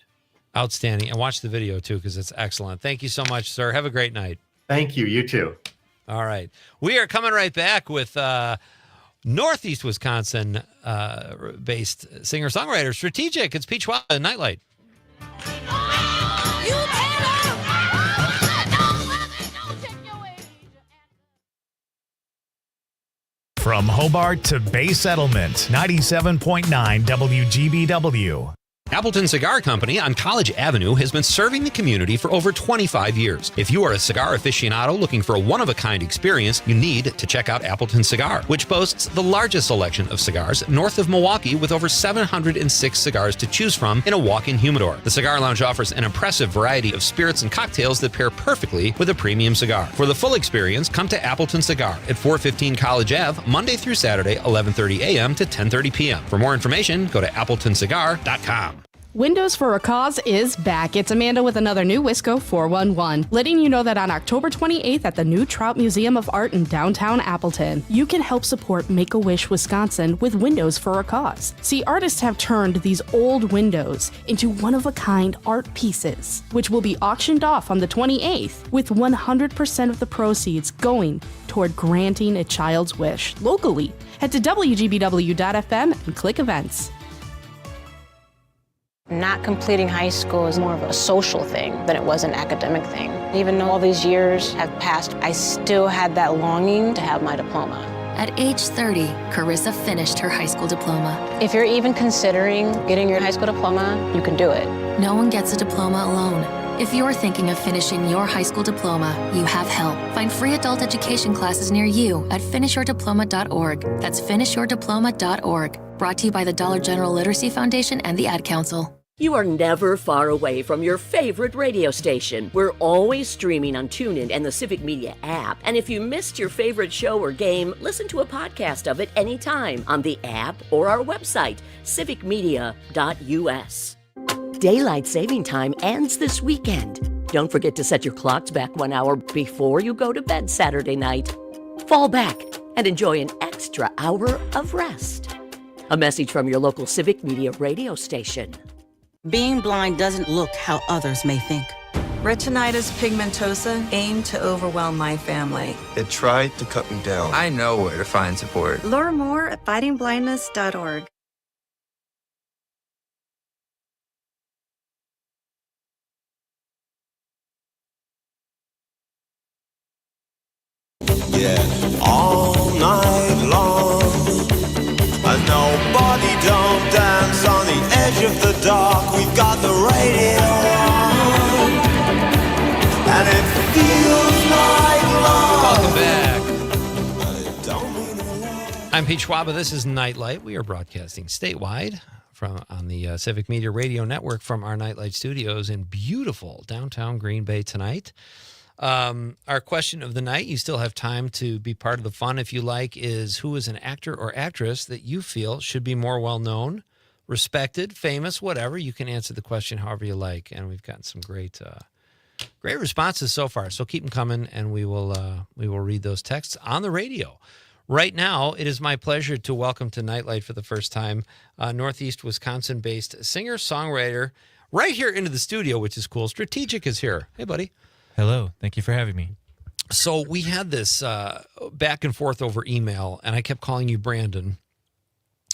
Outstanding. And watch the video too, because it's excellent. Thank you so much, sir. Have a great night. Thank you. You too. All right. We are coming right back with Northeast Wisconsin based singer-songwriter Strategic. It's Pete Schwaba, Nite Lite. From Hobart to Bay Settlement, 97.9 WGBW. Appleton Cigar Company on College Avenue has been serving the community for over 25 years. If you are a cigar aficionado looking for a one-of-a-kind experience, you need to check out Appleton Cigar, which boasts the largest selection of cigars north of Milwaukee with over 706 cigars to choose from in a walk-in humidor. The Cigar Lounge offers an impressive variety of spirits and cocktails that pair perfectly with a premium cigar. For the full experience, come to Appleton Cigar at 415 College Ave, Monday through Saturday, 11:30 a.m. to 10:30 p.m. For more information, go to appletoncigar.com. Windows for a Cause is back. It's Amanda with another new Wisco 411, letting you know that on October 28th at the new Trout Museum of Art in downtown Appleton, you can help support Make-A-Wish Wisconsin with Windows for a Cause. See, artists have turned these old windows into one-of-a-kind art pieces, which will be auctioned off on the 28th, with 100% of the proceeds going toward granting a child's wish locally. Head to WGBW.FM and click events. Not completing high school is more of a social thing than it was an academic thing. Even though all these years have passed, I still had that longing to have my diploma. At age 30, Carissa finished her high school diploma. If you're even considering getting your high school diploma, you can do it. No one gets a diploma alone. If you're thinking of finishing your high school diploma, you have help. Find free adult education classes near you at finishyourdiploma.org. That's finishyourdiploma.org. Brought to you by the Dollar General Literacy Foundation and the Ad Council. You are never far away from your favorite radio station. We're always streaming on TuneIn and the Civic Media app. And if you missed your favorite show or game, listen to a podcast of it anytime on the app or our website, civicmedia.us. Daylight saving time ends this weekend. Don't forget to set your clocks back 1 hour before you go to bed Saturday night. Fall back and enjoy an extra hour of rest. A message from your local Civic Media radio station. Being blind doesn't look how others may think. Retinitis pigmentosa aimed to overwhelm my family. It tried to cut me down. I know where to find support. Learn more at fightingblindness.org. Yeah, all night long. And nobody don't dance on the edge of the dark. We've got the radio on, and it feels like love. Welcome back. I'm Pete Schwaba. This is Nite Lite. We are broadcasting statewide on the Civic Media Radio Network from our Nite Lite studios in beautiful downtown Green Bay tonight. Our question of the night, you still have time to be part of the fun if you like, is who is an actor or actress that you feel should be more well-known, respected, famous, whatever. You can answer the question however you like, and we've gotten some great responses so far. So keep them coming, and we will read those texts on the radio. Right now, it is my pleasure to welcome to Nite Lite for the first time Northeast Wisconsin-based singer-songwriter right here into the studio, which is cool. Strategic is here. Hey, buddy. Hello. Thank you for having me. So we had this back and forth over email, and I kept calling you Brandon.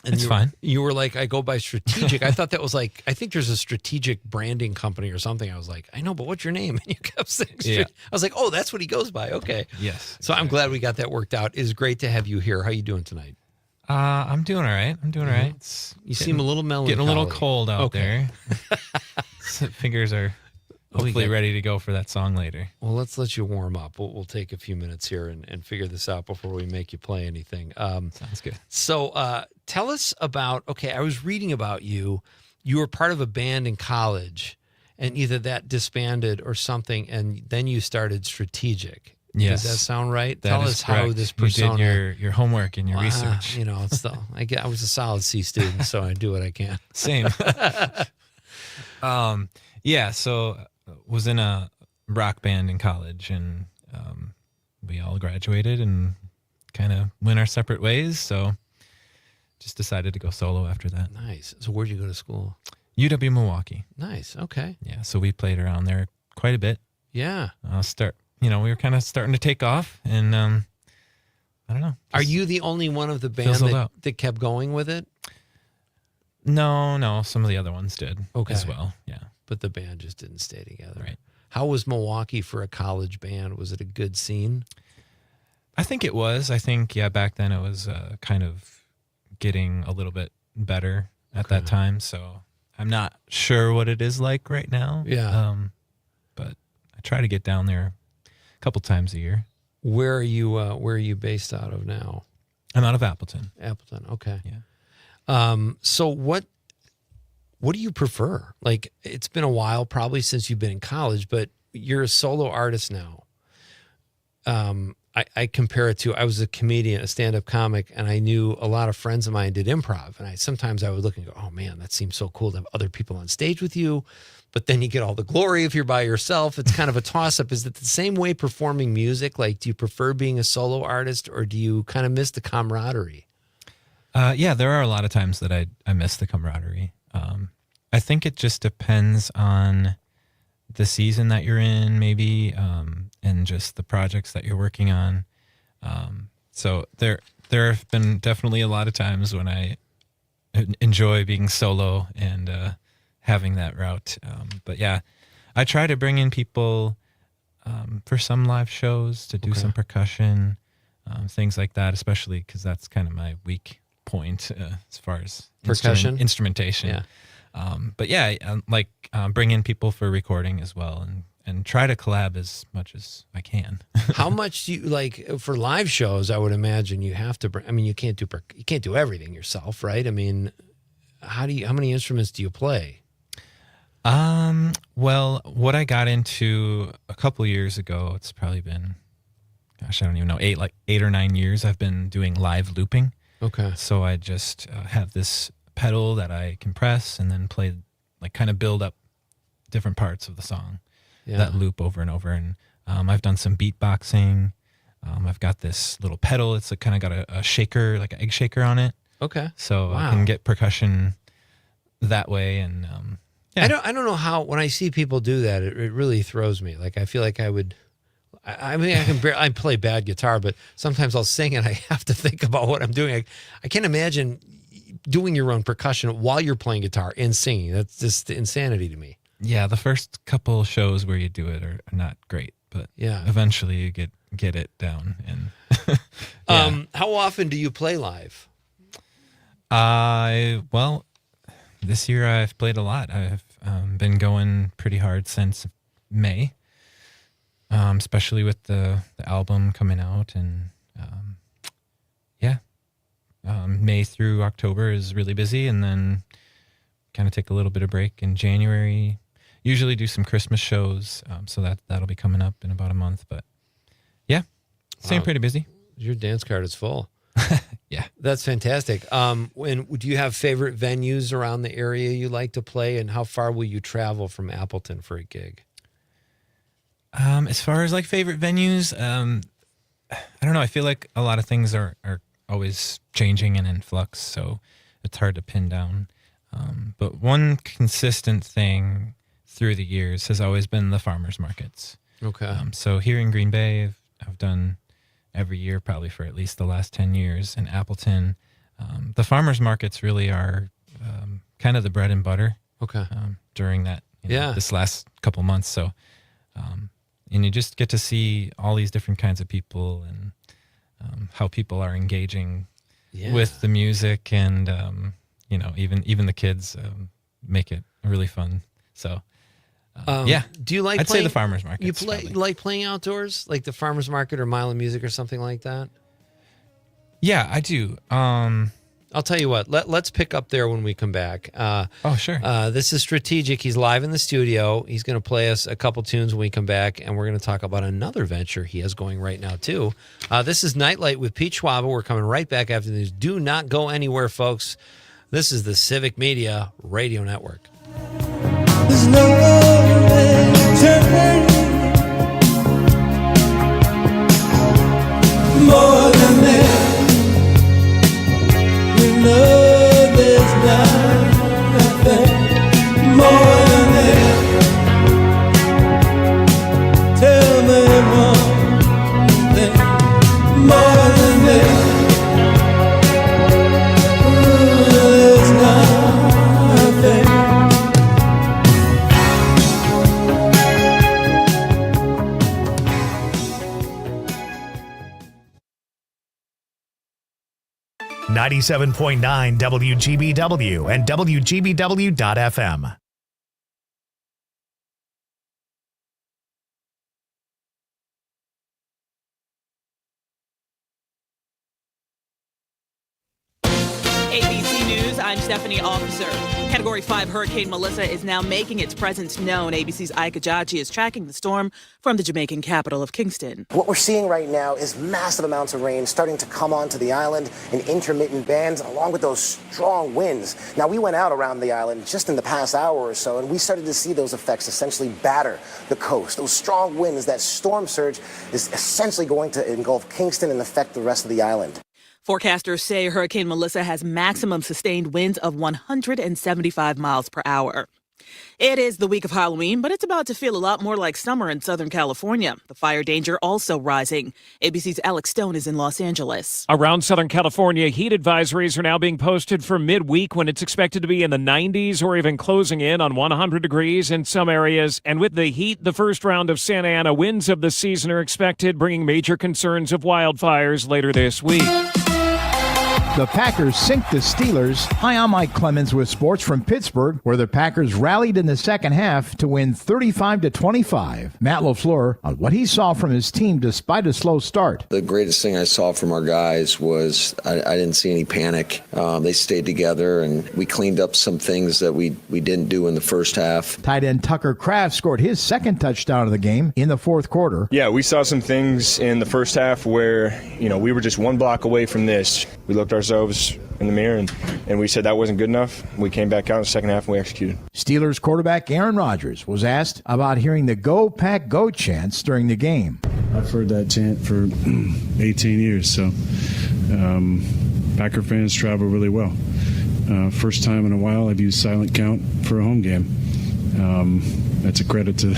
And it's fine. You were like, I go by Strategic. I thought that was like, I think there's a strategic branding company or something. I was like, I know, but what's your name? And you kept saying I was like, oh, that's what he goes by. Okay. Yes. So I'm glad we got that worked out. It is great to have you here. How you doing tonight? I'm doing all right. I'm doing all right. You seem a little melancholy. Getting a little cold out there. Fingers are hopefully ready to go for that song later. Well, let's let you warm up. We'll take a few minutes here and figure this out before we make you play anything. Sounds good. So tell us about, I was reading about you. You were part of a band in college, and either that disbanded or something, and then you started Strategic. Yes. Does that sound right? That Tell is us correct. how this persona... You did your homework and your research. You know, it's the, I was a solid C student, so I do what I can. Same. So was in a rock band in college, and we all graduated and kind of went our separate ways. So just decided to go solo after that. Nice. So where'd you go to school? UW Milwaukee. Nice. Okay. Yeah. So we played around there quite a bit. Yeah. We were kind of starting to take off, and I don't know. Are you the only one of the band that kept going with it? No. Some of the other ones did as well. Yeah. But the band just didn't stay together. Right. How was Milwaukee for a college band? Was it a good scene? I think it was. I think, back then it was kind of getting a little bit better at that time. So I'm not sure what it is like right now. Yeah. But I try to get down there a couple times a year. Where are you based out of now? I'm out of Appleton. Appleton. Okay. Yeah. So what do you prefer? Like, it's been a while probably since you've been in college, but you're a solo artist now. I compare it to, I was a comedian, a stand-up comic, and I knew a lot of friends of mine did improv. And sometimes I would look and go, oh man, that seems so cool to have other people on stage with you. But then you get all the glory if you're by yourself. It's kind of a toss-up. Is it the same way performing music? Like, do you prefer being a solo artist, or do you kind of miss the camaraderie? There are a lot of times that I miss the camaraderie. I think it just depends on the season that you're in, maybe, and just the projects that you're working on. So there have been definitely a lot of times when I enjoy being solo and having that route. But yeah, I try to bring in people for some live shows to do some percussion, things like that, especially because that's kind of my weak point as far as percussion instrumentation. Yeah. But yeah, bring in people for recording as well, and try to collab as much as I can. How much do you like for live shows? I would imagine you have to bring. I mean, you can't do everything yourself, right? I mean, how many instruments do you play? Well, what I got into a couple years ago, it's probably been, gosh, I don't even know, 8 or 9 years. I've been doing live looping. Okay. So I just have this pedal that I can press and then play, like kind of build up different parts of the song that loop over and over. And I've done some beatboxing. I've got this little pedal. It's kind of got a shaker, like an egg shaker on it. Okay. So I can get percussion that way. And I don't know how, when I see people do that, it really throws me. Like, I feel like I would, I mean, I play bad guitar, but sometimes I'll sing and I have to think about what I'm doing. I can't imagine doing your own percussion while you're playing guitar and singing. That's just insanity to me. Yeah, the first couple shows where you do it are not great, but eventually you get it down. And how often do you play live? Well, this year I've played a lot. I've been going pretty hard since May, especially with the album coming out, and May through October is really busy, and then kind of take a little bit of break in January. Usually do some Christmas shows, so that'll be coming up in about a month. But yeah, staying pretty busy. Your dance card is full. Yeah, that's fantastic. And do you have favorite venues around the area you like to play, and how far will you travel from Appleton for a gig? As far as like favorite venues, I don't know. I feel like a lot of things are always changing and in flux, so it's hard to pin down. But one consistent thing through the years has always been the farmers markets. Okay. So here in Green Bay, I've done every year probably for at least the last 10 years. In Appleton, the farmers markets really are kind of the bread and butter. Okay. During that, this last couple months. So, and you just get to see all these different kinds of people and how people are engaging with the music, and even the kids make it really fun. So. Do you like? I'd say the farmers market. You like playing outdoors, like the farmers market or Mile of Music or something like that? Yeah, I do. I'll tell you what. Let's pick up there when we come back. Sure. This is Strategic. He's live in the studio. He's going to play us a couple tunes when we come back, and we're going to talk about another venture he has going right now too. This is Nite Lite with Pete Schwaba. We're coming right back after this. Do not go anywhere, folks. This is the Civic Media Radio Network. There's no way to turn more than that. You know there's nothing more than that. Tell me one thing more than that. There's nothing. 97.9 WGBW and WGBW.FM. ABC News, I'm Stephanie Officer. Category 5 Hurricane Melissa is now making its presence known. ABC's Ike Ajaji is tracking the storm from the Jamaican capital of Kingston. What we're seeing right now is massive amounts of rain starting to come onto the island in intermittent bands, along with those strong winds. Now, we went out around the island just in the past hour or so, and we started to see those effects essentially batter the coast. Those strong winds, that storm surge is essentially going to engulf Kingston and affect the rest of the island. Forecasters say Hurricane Melissa has maximum sustained winds of 175 miles per hour. It is the week of Halloween, but it's about to feel a lot more like summer in Southern California. The fire danger also rising. ABC's Alex Stone is in Los Angeles. Around Southern California, heat advisories are now being posted for midweek when it's expected to be in the 90s or even closing in on 100 degrees in some areas. And with the heat, the first round of Santa Ana winds of the season are expected, bringing major concerns of wildfires later this week. The Packers sink the Steelers. Hi, I'm Mike Clemens with sports from Pittsburgh, where the Packers rallied in the second half to win 35-25. Matt LaFleur on what he saw from his team despite a slow start. The greatest thing I saw from our guys was I didn't see any panic. They stayed together, and we cleaned up some things that we didn't do in the first half. Tight end Tucker Kraft scored his second touchdown of the game in the fourth quarter. Yeah, we saw some things in the first half where, we were just one block away from this. We looked ourselves in the mirror and we said that wasn't good enough. We came back out in the second half and we executed. Steelers quarterback Aaron Rodgers was asked about hearing the Go Pack Go chants during the game. I've heard that chant for 18 years, so Packer fans travel really well. First time in a while I've used silent count for a home game. That's a credit to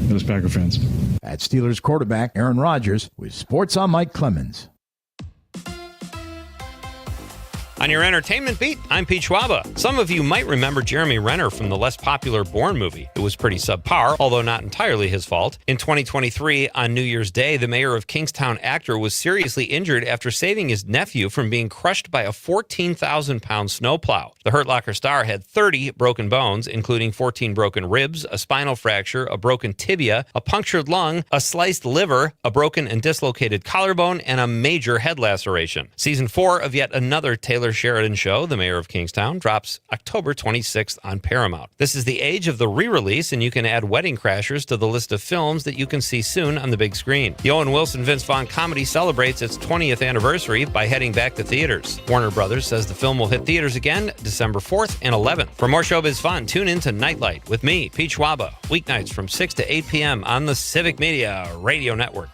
those Packer fans. At Steelers quarterback Aaron Rodgers with Sports on Mike Clemens. On your entertainment beat, I'm Pete Schwaba. Some of you might remember Jeremy Renner from the less popular Bourne movie. It was pretty subpar, although not entirely his fault. In 2023, on New Year's Day, the mayor of Kingstown actor was seriously injured after saving his nephew from being crushed by a 14,000-pound snowplow. The Hurt Locker star had 30 broken bones, including 14 broken ribs, a spinal fracture, a broken tibia, a punctured lung, a sliced liver, a broken and dislocated collarbone, and a major head laceration. Season 4 of yet another Taylor Sheridan show, The Mayor of Kingstown, drops October 26th on Paramount. This is the age of the re-release, and you can add Wedding Crashers to the list of films that you can see soon on the big screen. The Owen Wilson Vince Vaughn comedy celebrates its 20th anniversary by heading back to theaters. Warner Brothers says the film will hit theaters again December 4th and 11th. For more showbiz fun, tune in to Nite Lite with me, Pete Schwaba, weeknights from 6 to 8 p.m. on the Civic Media Radio Network.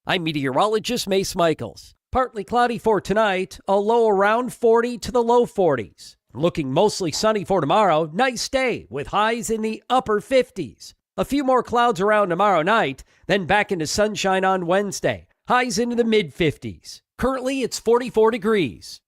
I'm meteorologist Mace Michaels. Partly cloudy for tonight, a low around 40 to the low 40s. Looking mostly sunny for tomorrow, nice day with highs in the upper 50s. A few more clouds around tomorrow night, then back into sunshine on Wednesday. Highs into the mid-50s. Currently, it's 44 degrees.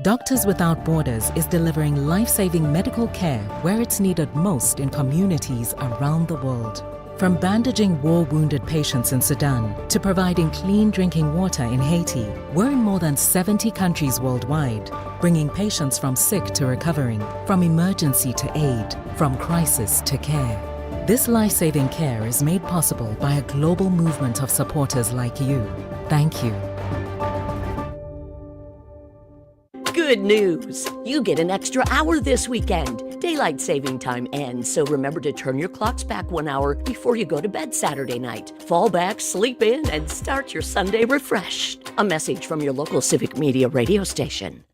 Doctors Without Borders is delivering life-saving medical care where it's needed most in communities around the world. From bandaging war-wounded patients in Sudan to providing clean drinking water in Haiti, we're in more than 70 countries worldwide, bringing patients from sick to recovering, from emergency to aid, from crisis to care. This life-saving care is made possible by a global movement of supporters like you. Thank you. Good news! You get an extra hour this weekend. Daylight saving time ends, so remember to turn your clocks back 1 hour before you go to bed Saturday night. Fall back, sleep in, and start your Sunday refreshed. A message from your local Civic Media radio station.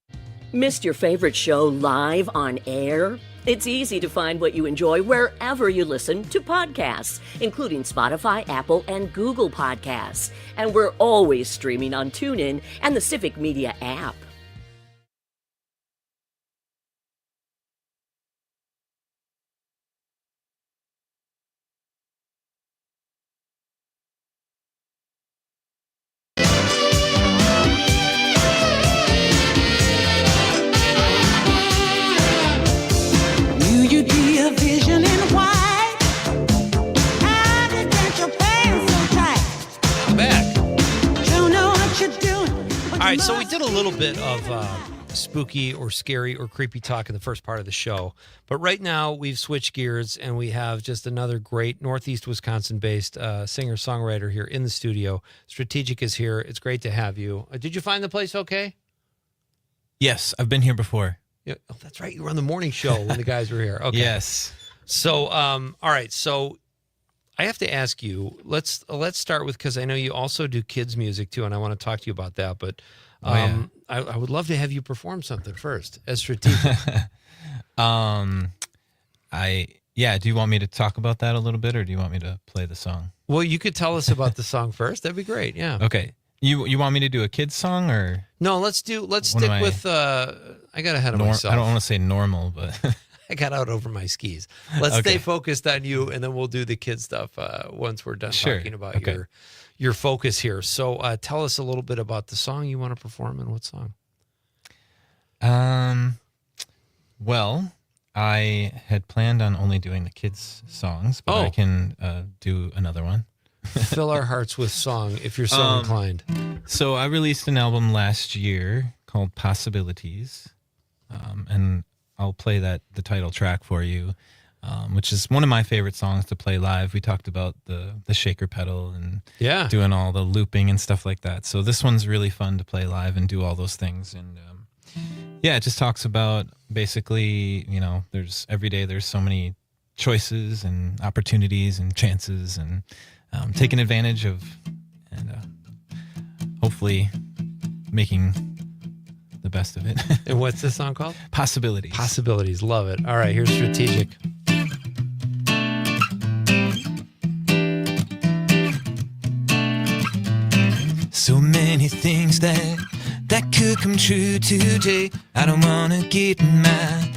Missed your favorite show live on air? It's easy to find what you enjoy wherever you listen to podcasts, including Spotify, Apple, and Google Podcasts. And we're always streaming on TuneIn and the Civic Media app. All right, so we did a little bit of spooky or scary or creepy talk in the first part of the show. But right now we've switched gears and we have just another great Northeast Wisconsin-based singer-songwriter here in the studio. Strategic is here. It's great to have you. Did you find the place okay? Yes, I've been here before. Yeah, oh, that's right. You were on the morning show when the guys were here. Okay. Yes. So, all right. So I have to ask you, let's start with, because I know you also do kids music too, and I want to talk to you about that. But I would love to have you perform something first as Strategic. Do you want me to talk about that a little bit, or do you want me to play the song? Well, you could tell us about the song first. That'd be great. Yeah. Okay. You want me to do a kid's song, or no? Let's stick with. I got ahead of myself. I don't want to say normal, but I got out over my skis. Let's stay focused on you, and then we'll do the kid stuff once we're done talking about your focus here. So tell us a little bit about the song you want to perform and what song. Well, I had planned on only doing the kids' songs, but I can do another one. Fill our hearts with song if you're so inclined. So I released an album last year called Possibilities, and I'll play the title track for you, which is one of my favorite songs to play live. We talked about the shaker pedal and doing all the looping and stuff like that. So this one's really fun to play live and do all those things. And it just talks about basically, there's every day there's so many choices and opportunities and chances and taking advantage of and hopefully making the best of it. And what's this song called? Possibilities. Possibilities. Love it. All right, here's Strategic. So many things that could come true today. I don't wanna get my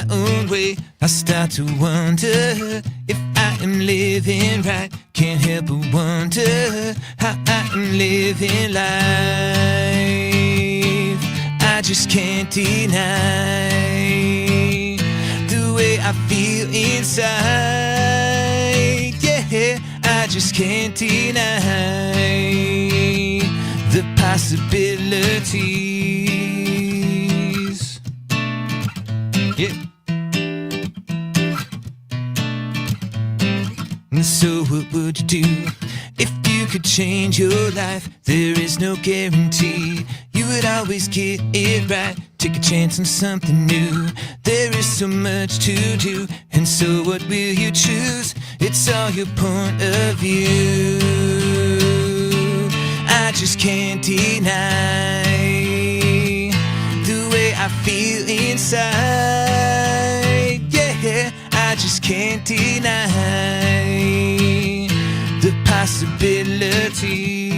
own way. I start to wonder if I am living right. Can't help but wonder how I am living life. I just can't deny the way I feel inside. Yeah, I just can't deny the possibilities. Yeah. And so what would you do if you could change your life? There is no guarantee you would always get it right. Take a chance on something new. There is so much to do. And so what will you choose? It's all your point of view. I just can't deny the way I feel inside. Yeah, I just can't deny the possibilities.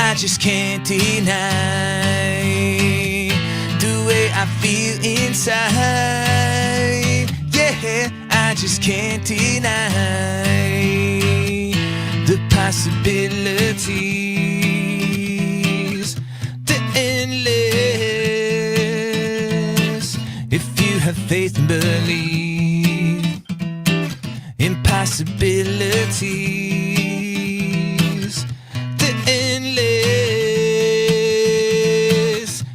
I just can't deny the way I feel inside. Yeah, I just can't deny the possibilities. The endless. If you have faith and believe in possibilities. The endless.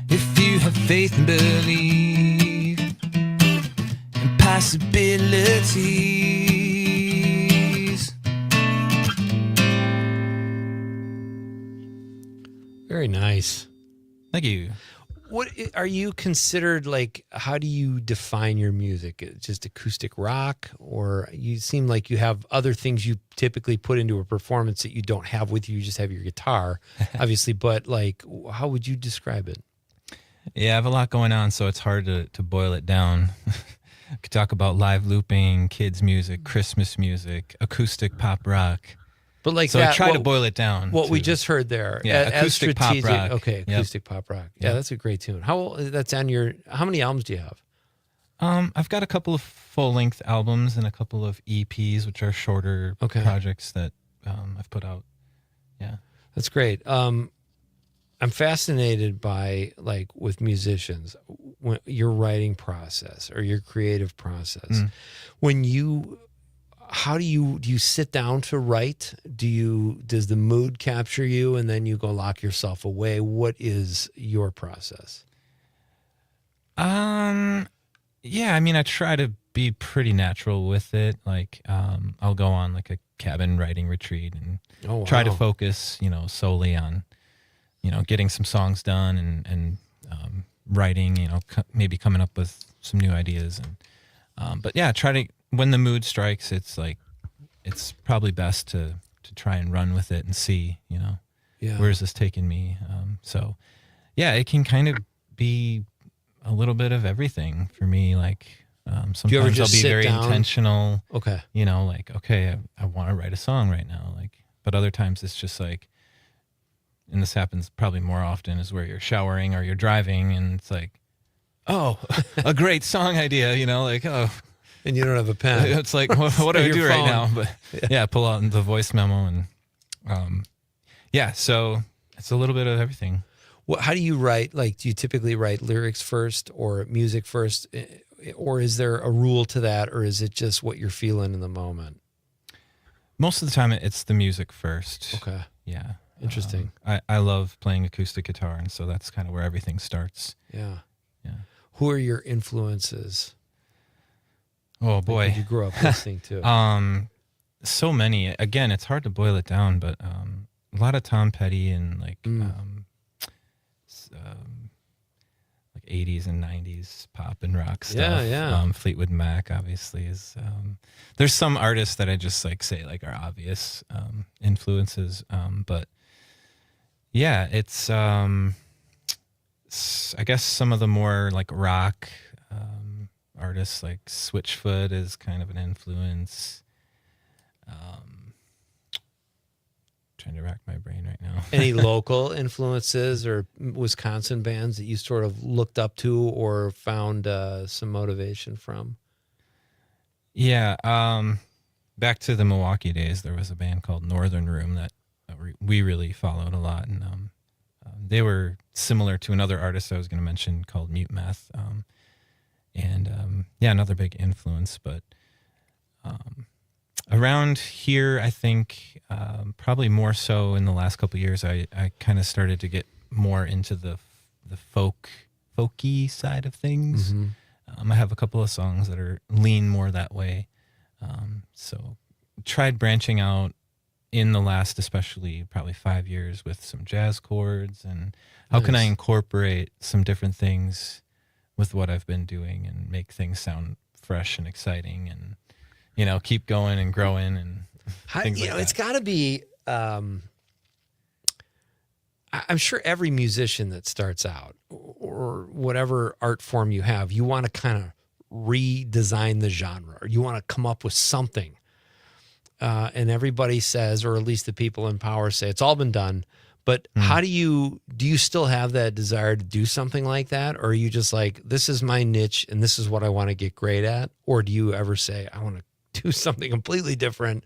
If you have faith and believe in possibilities. Very nice. Thank you. What are you considered, like, how do you define your music? Just acoustic rock, or you seem like you have other things you typically put into a performance that you don't have with you. You just have your guitar, obviously, but like, how would you describe it? Yeah, I have a lot going on, so it's hard to boil it down. I could talk about live looping, kids music, Christmas music, acoustic pop rock. But like so that, I try to boil it down. What we just heard there. Yeah, acoustic pop rock. Okay, acoustic pop rock. Yeah, that's a great tune. That's on your, how many albums do you have? I've got a couple of full-length albums and a couple of EPs, which are shorter projects that I've put out. Yeah. That's great. I'm fascinated by, like, with musicians, your writing process or your creative process. When you, how do you sit down to write? Does the mood capture you and then you go lock yourself away? What is your process? Yeah, I mean, I try to be pretty natural with it. Like, I'll go on like a cabin writing retreat and try to focus, solely on, getting some songs done and writing, maybe coming up with some new ideas. And, but yeah, when the mood strikes, it's like, it's probably best to try and run with it and see, where is this taking me? So yeah, it can kind of be a little bit of everything for me. Like, Do you ever Sometimes I'll just be sit very down? intentional. Okay. You know, like, okay, I want to write a song right now. Like, but other times it's just like, and this happens probably more often, is where you're showering or you're driving and it's like, oh, a great song idea, you know, like, oh. And you don't have a pen. It's like, what do I Your do right phone. now? But yeah, pull out the voice memo and, yeah, so it's a little bit of everything. How do you write? Like, do you typically write lyrics first or music first? Or is there a rule to that? Or is it just what you're feeling in the moment? Most of the time it's the music first. Okay. Yeah. Interesting. I love playing acoustic guitar, and so that's kind of where everything starts. Yeah. Yeah. Who are your influences? Oh boy. Like, who you grew up listening to? So many. Again, it's hard to boil it down, but a lot of Tom Petty and like 80s and 90s pop and rock stuff. Yeah. Fleetwood Mac obviously is. There's some artists that I just like say like are obvious influences, but yeah, it's I guess some of the more like rock artists like Switchfoot is kind of an influence. Trying to rack my brain right now. Any local influences or Wisconsin bands that you sort of looked up to or found some motivation from? Yeah. Back to the Milwaukee days, there was a band called Northern Room that we really followed a lot. And they were similar to another artist I was going to mention called Mute Meth. Yeah, another big influence. But around here, I think probably more so in the last couple of years, I kind of started to get more into the folky side of things. I have a couple of songs that are lean more that way. So tried branching out in the last, especially probably 5 years, with some jazz chords and how can I incorporate some different things with what I've been doing and make things sound fresh and exciting and, you know, keep going and growing and things like that. It's got to be, I'm sure every musician that starts out or whatever art form you have, you want to kind of redesign the genre or you want to come up with something. And everybody says, or at least the people in power say, it's all been done. But how do you still have that desire to do something like that? Or are you just like, this is my niche and this is what I want to get great at? Or do you ever say, I want to do something completely different?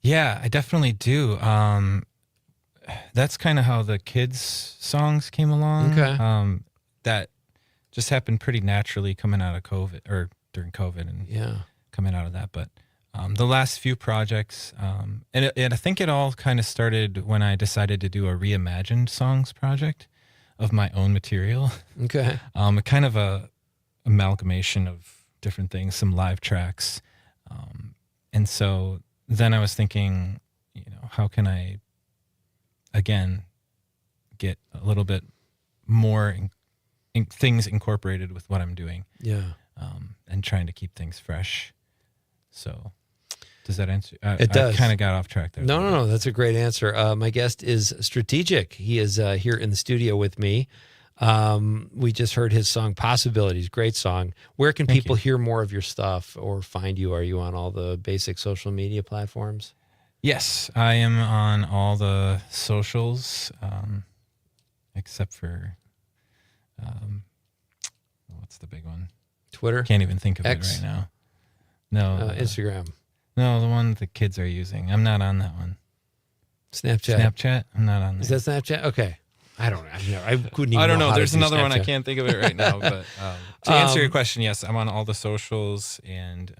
Yeah, I definitely do. That's kind of how the kids' songs came along. Okay. That just happened pretty naturally coming out of COVID or during COVID and coming out of that. But the last few projects, and I think it all kind of started when I decided to do a reimagined songs project of my own material. Okay. Kind of a amalgamation of different things, some live tracks. And so then I was thinking, you know, how can I, again, get a little bit more things incorporated with what I'm doing. Yeah. And trying to keep things fresh. So does that answer? It does. I kind of got off track there. No. That's a great answer. My guest is Strategic. He is here in the studio with me. We just heard his song Possibilities. Great song. Where can people hear more of your stuff or find you? Are you on all the basic social media platforms? Yes, I am on all the socials, except for what's the big one? Twitter? Can't even think of X? it right now. No. Instagram. No, the one the kids are using. I'm not on that one. Snapchat? I'm not on there. Is that Snapchat? Okay. I don't know. I couldn't even I don't know. how to There's do another one. I Snapchat. can't think of it right now. But to answer your question, yes, I'm on all the socials, and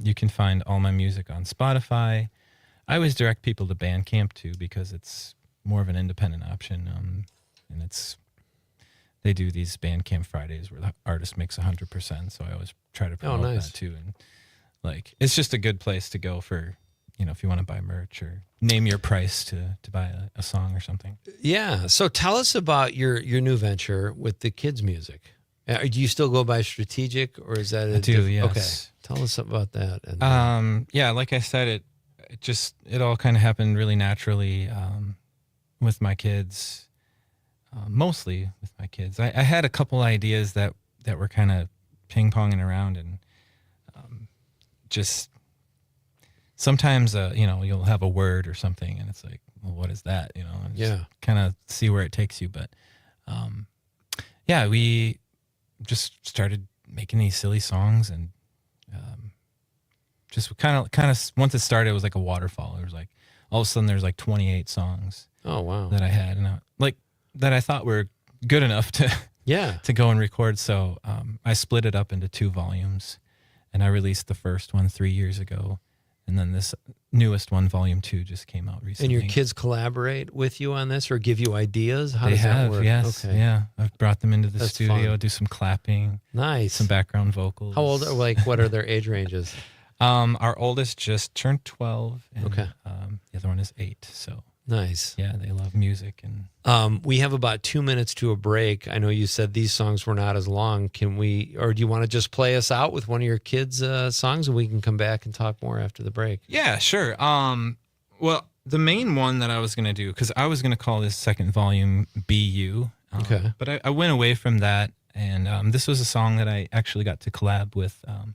you can find all my music on Spotify. I always direct people to Bandcamp too because it's more of an independent option, and they do these Bandcamp Fridays where the artist makes 100%. So I always try to promote that too, and like it's just a good place to go for, you know, if you want to buy merch or name your price to buy a song or something. Yeah. So tell us about your new venture with the kids' music. Do you still go by Strategic, or is that I do, yes. Okay. Tell us about that. And, yeah, like I said, it all kind of happened really naturally with my kids, mostly with my kids. I had a couple ideas that were kind of ping-ponging around and just sometimes, you'll have a word or something and it's like, well, what is that? And just kind of see where it takes you. But we just started making these silly songs and just kind of once it started, it was like a waterfall. There was like all of a sudden there's like 28 songs. Oh wow! That I had and that I thought were good enough to to go and record. So I split it up into 2 volumes, and I released the first one 3 years ago, and then this newest one, Volume 2, just came out recently. And your kids collaborate with you on this or give you ideas? How does that work? Yes. Okay. Yeah. I've brought them into the That's studio, fun. do some clapping. Nice. Some background vocals. How old are what are their age ranges? Our oldest just turned 12. And, Okay. The other one is 8. So nice. Yeah, they love music. And we have about 2 minutes to a break. I know you said these songs were not as long. Can we, or do you want to just play us out with one of your kids' songs and we can come back and talk more after the break? Yeah, sure. Well, the main one that I was going to do, because I was going to call this second volume Be You. Okay. But I went away from that, and this was a song that I actually got to collab with a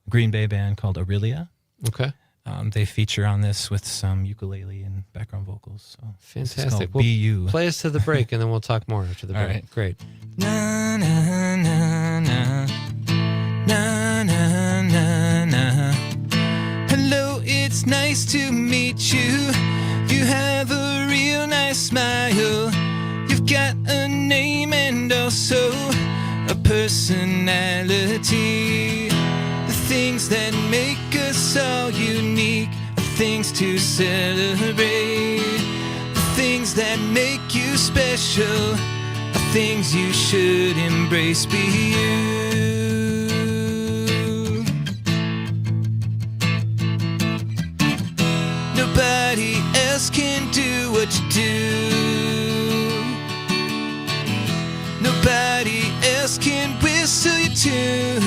Green Bay band called Aurelia. Okay. They feature on this with some ukulele and background vocals. So Fantastic. This is called Well, Be You. Play us to the break, and then we'll talk more after the break. All right. Great. Na na na na na na na na. Hello, it's nice to meet you. You have a real nice smile. You've got a name and also a personality. The things that make us all unique are things to celebrate. The things that make you special are things you should embrace. Be you. Nobody else can do what you do. Nobody else can whistle your tune.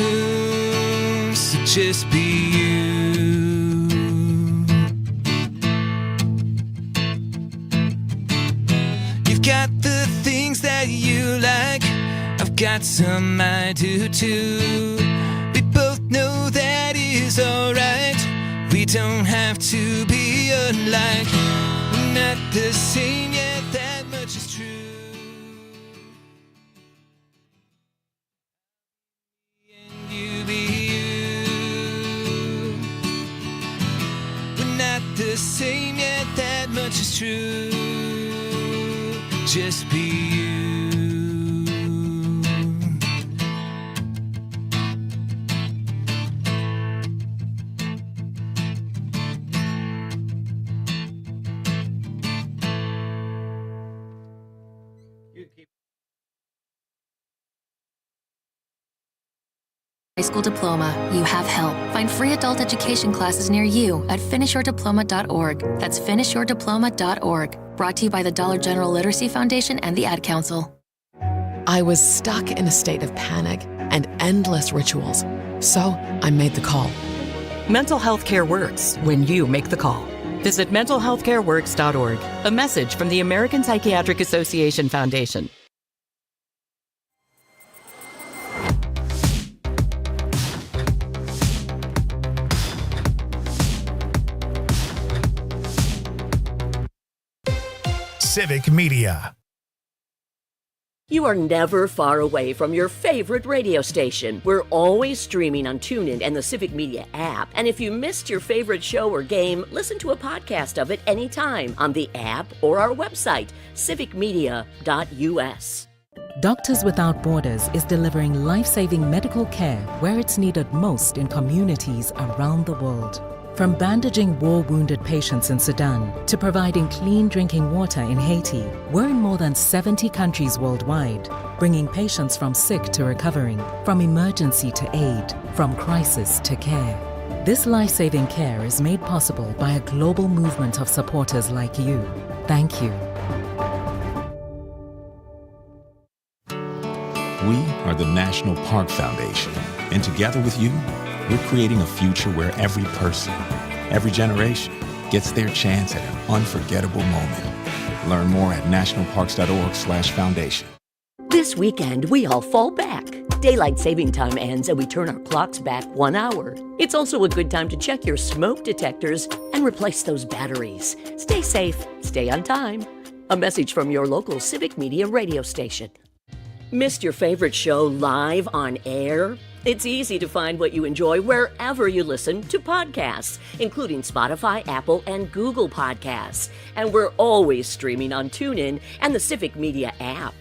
So just be you. You've got the things that you like. I've got some I do too. We both know that is alright. We don't have to be alike. We're not the same yet, that much is true. And you be you. We're not the same yet, that much is true. Just be you. High school diploma, you have help. Find free adult education classes near you at finishyourdiploma.org. That's finishyourdiploma.org. Brought to you by the Dollar General Literacy Foundation and the Ad Council. I was stuck in a state of panic and endless rituals. So I made the call. Mental health care works when you make the call. Visit mentalhealthcareworks.org. A message from the American Psychiatric Association Foundation. Civic Media. You are never far away from your favorite radio station. We're always streaming on TuneIn and the Civic Media app. And if you missed your favorite show or game, listen to a podcast of it anytime on the app or our website, civicmedia.us. Doctors Without Borders is delivering life-saving medical care where it's needed most in communities around the world. From bandaging war-wounded patients in Sudan to providing clean drinking water in Haiti, we're in more than 70 countries worldwide, bringing patients from sick to recovering, from emergency to aid, from crisis to care. This life-saving care is made possible by a global movement of supporters like you. Thank you. We are the National Park Foundation, and together with you, we're creating a future where every person, every generation, gets their chance at an unforgettable moment. Learn more at nationalparks.org/foundation. This weekend, we all fall back Daylight saving time ends and we turn our clocks back 1 hour. It's also a good time to check your smoke detectors and replace those batteries. Stay safe, stay on time. A message from your local Civic Media radio station. Missed your favorite show live on air? It's easy to find what you enjoy wherever you listen to podcasts, including Spotify, Apple, and Google Podcasts. And we're always streaming on TuneIn and the Civic Media app.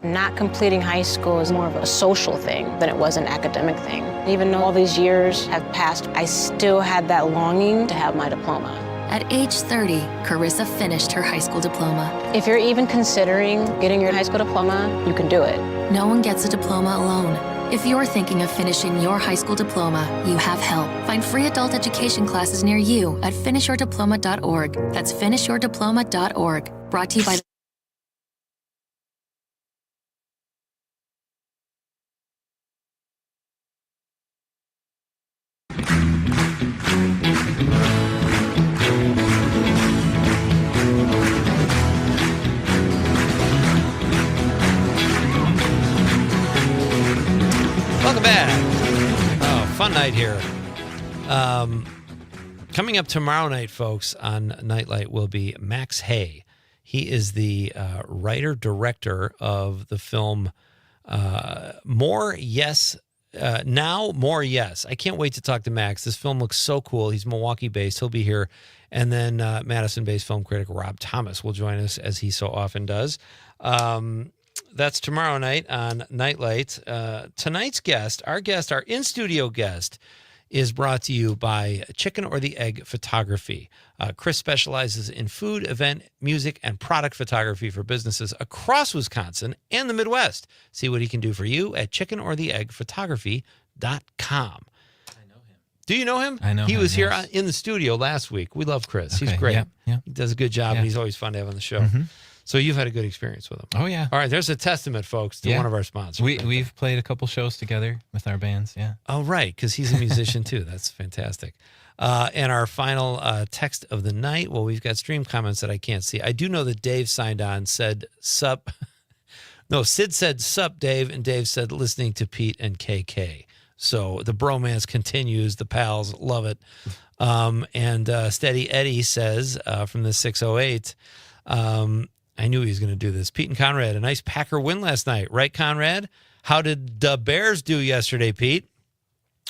Not completing high school is more of a social thing than it was an academic thing. Even though all these years have passed, I still had that longing to have my diploma. At age 30, Carissa finished her high school diploma. If you're even considering getting your high school diploma, you can do it. No one gets a diploma alone. If you're thinking of finishing your high school diploma, you have help. Find free adult education classes near you at finishyourdiploma.org. That's finishyourdiploma.org. Brought to you by the Welcome back. Oh, fun night here. Coming up tomorrow night, folks, on Nite Lite will be Max Hay. He is the writer-director of the film More Yes, Now More Yes. I can't wait to talk to Max. This film looks so cool. He's Milwaukee-based. He'll be here. And then Madison-based film critic Rob Thomas will join us, as he so often does. That's tomorrow night on Nite Lite. Tonight's guest, our in-studio guest, is brought to you by Chicken or the Egg Photography. Chris specializes in food, event, music, and product photography for businesses across Wisconsin and the Midwest. See what he can do for you at chickenoretheeggphotography.com. Do you know him? I know he him, was here yes. in the studio last week. We love Chris. Okay, He's great. yeah. He does a good job, and he's always fun to have on the show. Mm-hmm. So you've had a good experience with him. Oh, yeah. All right, there's a testament, folks, to one of our sponsors. We've played a couple shows together with our bands, yeah. Oh, right, because he's a musician, too. That's fantastic. And our final text of the night, well, we've got stream comments that I can't see. I do know that Dave signed on, said, sup. No, Sid said, sup, Dave, and Dave said, listening to Pete and KK. So the bromance continues. The pals love it. And Steady Eddie says from the 608, I knew he was going to do this. Pete and Conrad, a nice Packer win last night. Right, Conrad? How did the Bears do yesterday, Pete?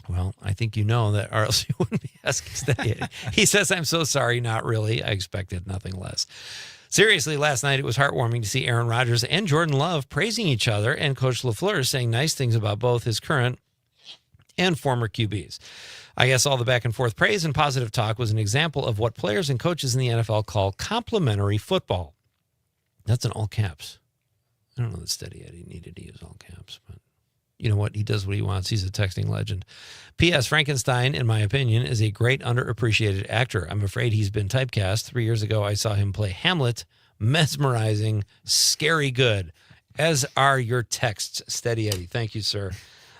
Well, I think you know that, or else you wouldn't be asking Steady Eddie. He says, I'm so sorry. Not really. I expected nothing less. Seriously, last night it was heartwarming to see Aaron Rodgers and Jordan Love praising each other and Coach LaFleur saying nice things about both his current and former QBs. I guess all the back and forth praise and positive talk was an example of what players and coaches in the NFL call complimentary football. That's in all caps. I don't know that Steady Eddie needed to use all caps, but you know what? He does what he wants. He's a texting legend. P.S. Frankenstein, in my opinion, is a great underappreciated actor. I'm afraid he's been typecast. 3 years ago, I saw him play Hamlet. Mesmerizing, scary good. As are your texts, Steady Eddie. Thank you, sir.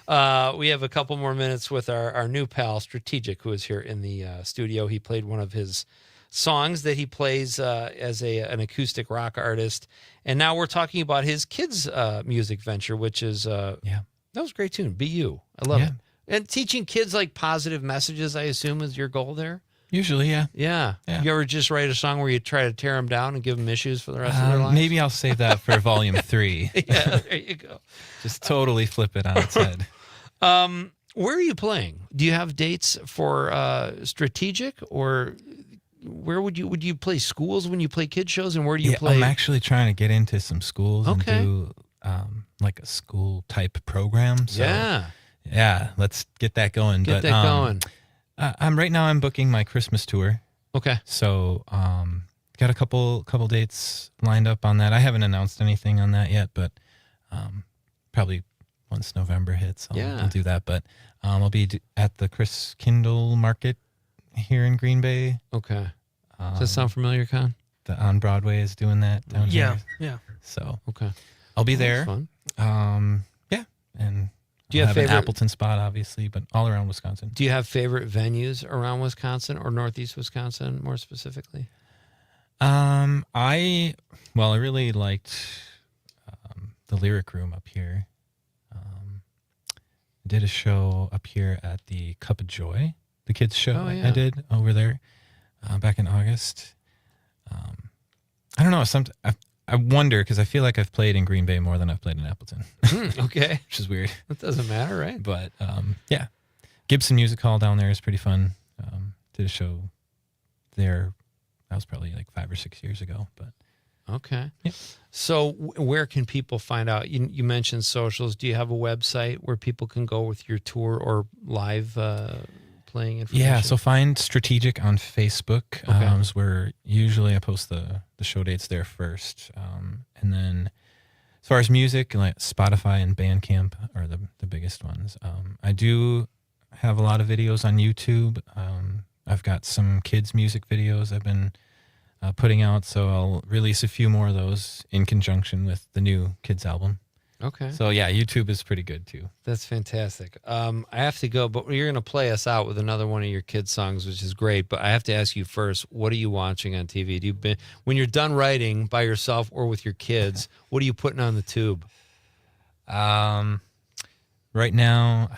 We have a couple more minutes with our new pal, Strategic, who is here in the studio. He played one of his songs that he plays as an acoustic rock artist. And now we're talking about his kids' music venture, which is, that was a great tune, Be You. I love it. And teaching kids like positive messages, I assume, is your goal there? Usually, yeah. Yeah. You ever just write a song where you try to tear them down and give them issues for the rest of their lives? Maybe I'll save that for volume 3. Yeah, there you go. Just totally flip it on its head. Where are you playing? Do you have dates for Strategic, or where would you play schools when you play kid shows, and where do you play? I'm actually trying to get into some schools and do like a school type program. So, yeah, let's get that going. Get that going. I'm booking my Christmas tour. Okay. So got a couple dates lined up on that. I haven't announced anything on that yet, but probably once November hits, I'll do that. But I'll be at the Chris Kindle Market here in Green Bay. Okay. Does that sound familiar, Con? The On Broadway is doing that down here. Yeah. So okay, I'll be there. Fun. And do you have an Appleton spot, obviously, but all around Wisconsin. Do you have favorite venues around Wisconsin or Northeast Wisconsin, more specifically? I really liked the Lyric Room up here. did a show up here at the Cup of Joy, the kids show Oh, yeah. I did over there back in August. I don't know. I wonder, because I feel like I've played in Green Bay more than I've played in Appleton. Okay. Which is weird. It doesn't matter, right? But yeah, Gibson Music Hall down there is pretty fun. Did a show there. That was probably like 5 or 6 years ago. But okay. Yeah. So where can people find out? You mentioned socials. Do you have a website where people can go with your tour or live playing information? Yeah, so find Strategic on Facebook. Okay. Is where usually I post the show dates there first. And then as far as music, like Spotify and Bandcamp are the biggest ones. I do have a lot of videos on YouTube. I've got some kids' music videos I've been putting out, so I'll release a few more of those in conjunction with the new kids' album. Okay. So yeah, YouTube is pretty good too. That's fantastic. I have to go, but you're going to play us out with another one of your kids' songs, which is great. But I have to ask you first, what are you watching on TV? When you're done writing by yourself or with your kids, what are you putting on the tube? Right now,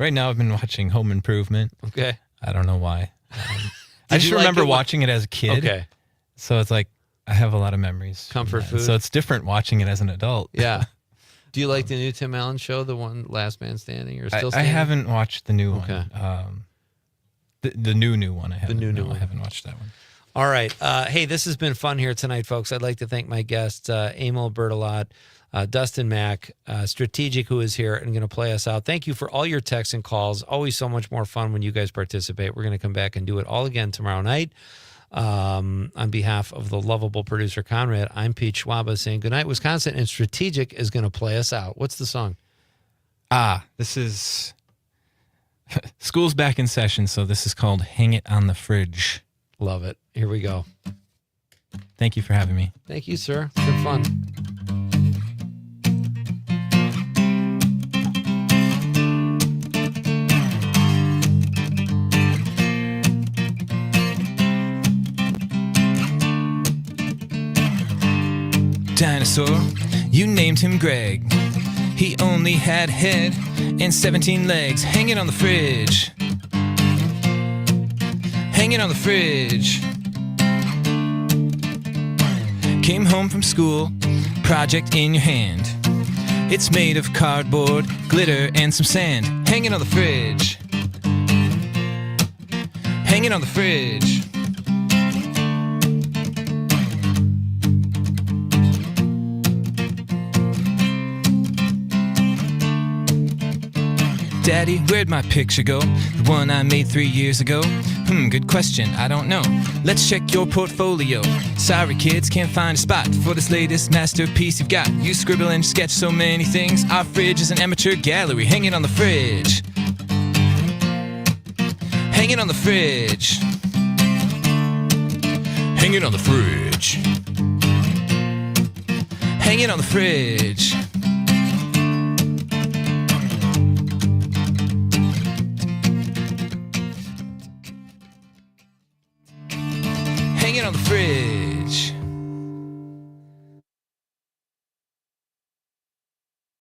I've been watching Home Improvement. Okay. I don't know why. I just remember watching it as a kid. Okay. So it's like I have a lot of memories. Comfort from that. food. So it's different watching it as an adult. Yeah. Do you like the new Tim Allen show, the one Last Man Standing, or still I standing? haven't watched the new Okay. one. The new one. I haven't. new I one. haven't watched that one. All right. Hey, this has been fun here tonight, folks. I'd like to thank my guests, Emil Bertolot, Dustin Mack, Strategic, who is here and going to play us out. Thank you for all your texts and calls. Always so much more fun when you guys participate. We're going to come back and do it all again tomorrow night. On behalf of the lovable producer, Conrad, I'm Pete Schwaba saying goodnight, Wisconsin, and Strategic is going to play us out. What's the song? This is school's back in session, so this is called Hang It on the Fridge. Love it. Here we go. Thank you for having me. Thank you, sir. It's been fun. Dinosaur, you named him Greg. He only had head and 17 legs. Hang it on the fridge. Hang it on the fridge. Came home from school, project in your hand. It's made of cardboard, glitter, and some sand. Hang it on the fridge. Hang it on the fridge. Daddy, where'd my picture go? The one I made 3 years ago? Good question, I don't know. Let's check your portfolio. Sorry kids, can't find a spot for this latest masterpiece you've got. You scribble and sketch so many things. Our fridge is an amateur gallery. Hang it on the fridge. Hang it on the fridge. Hang it on the fridge. Hang it on the fridge. Hang it on the fridge.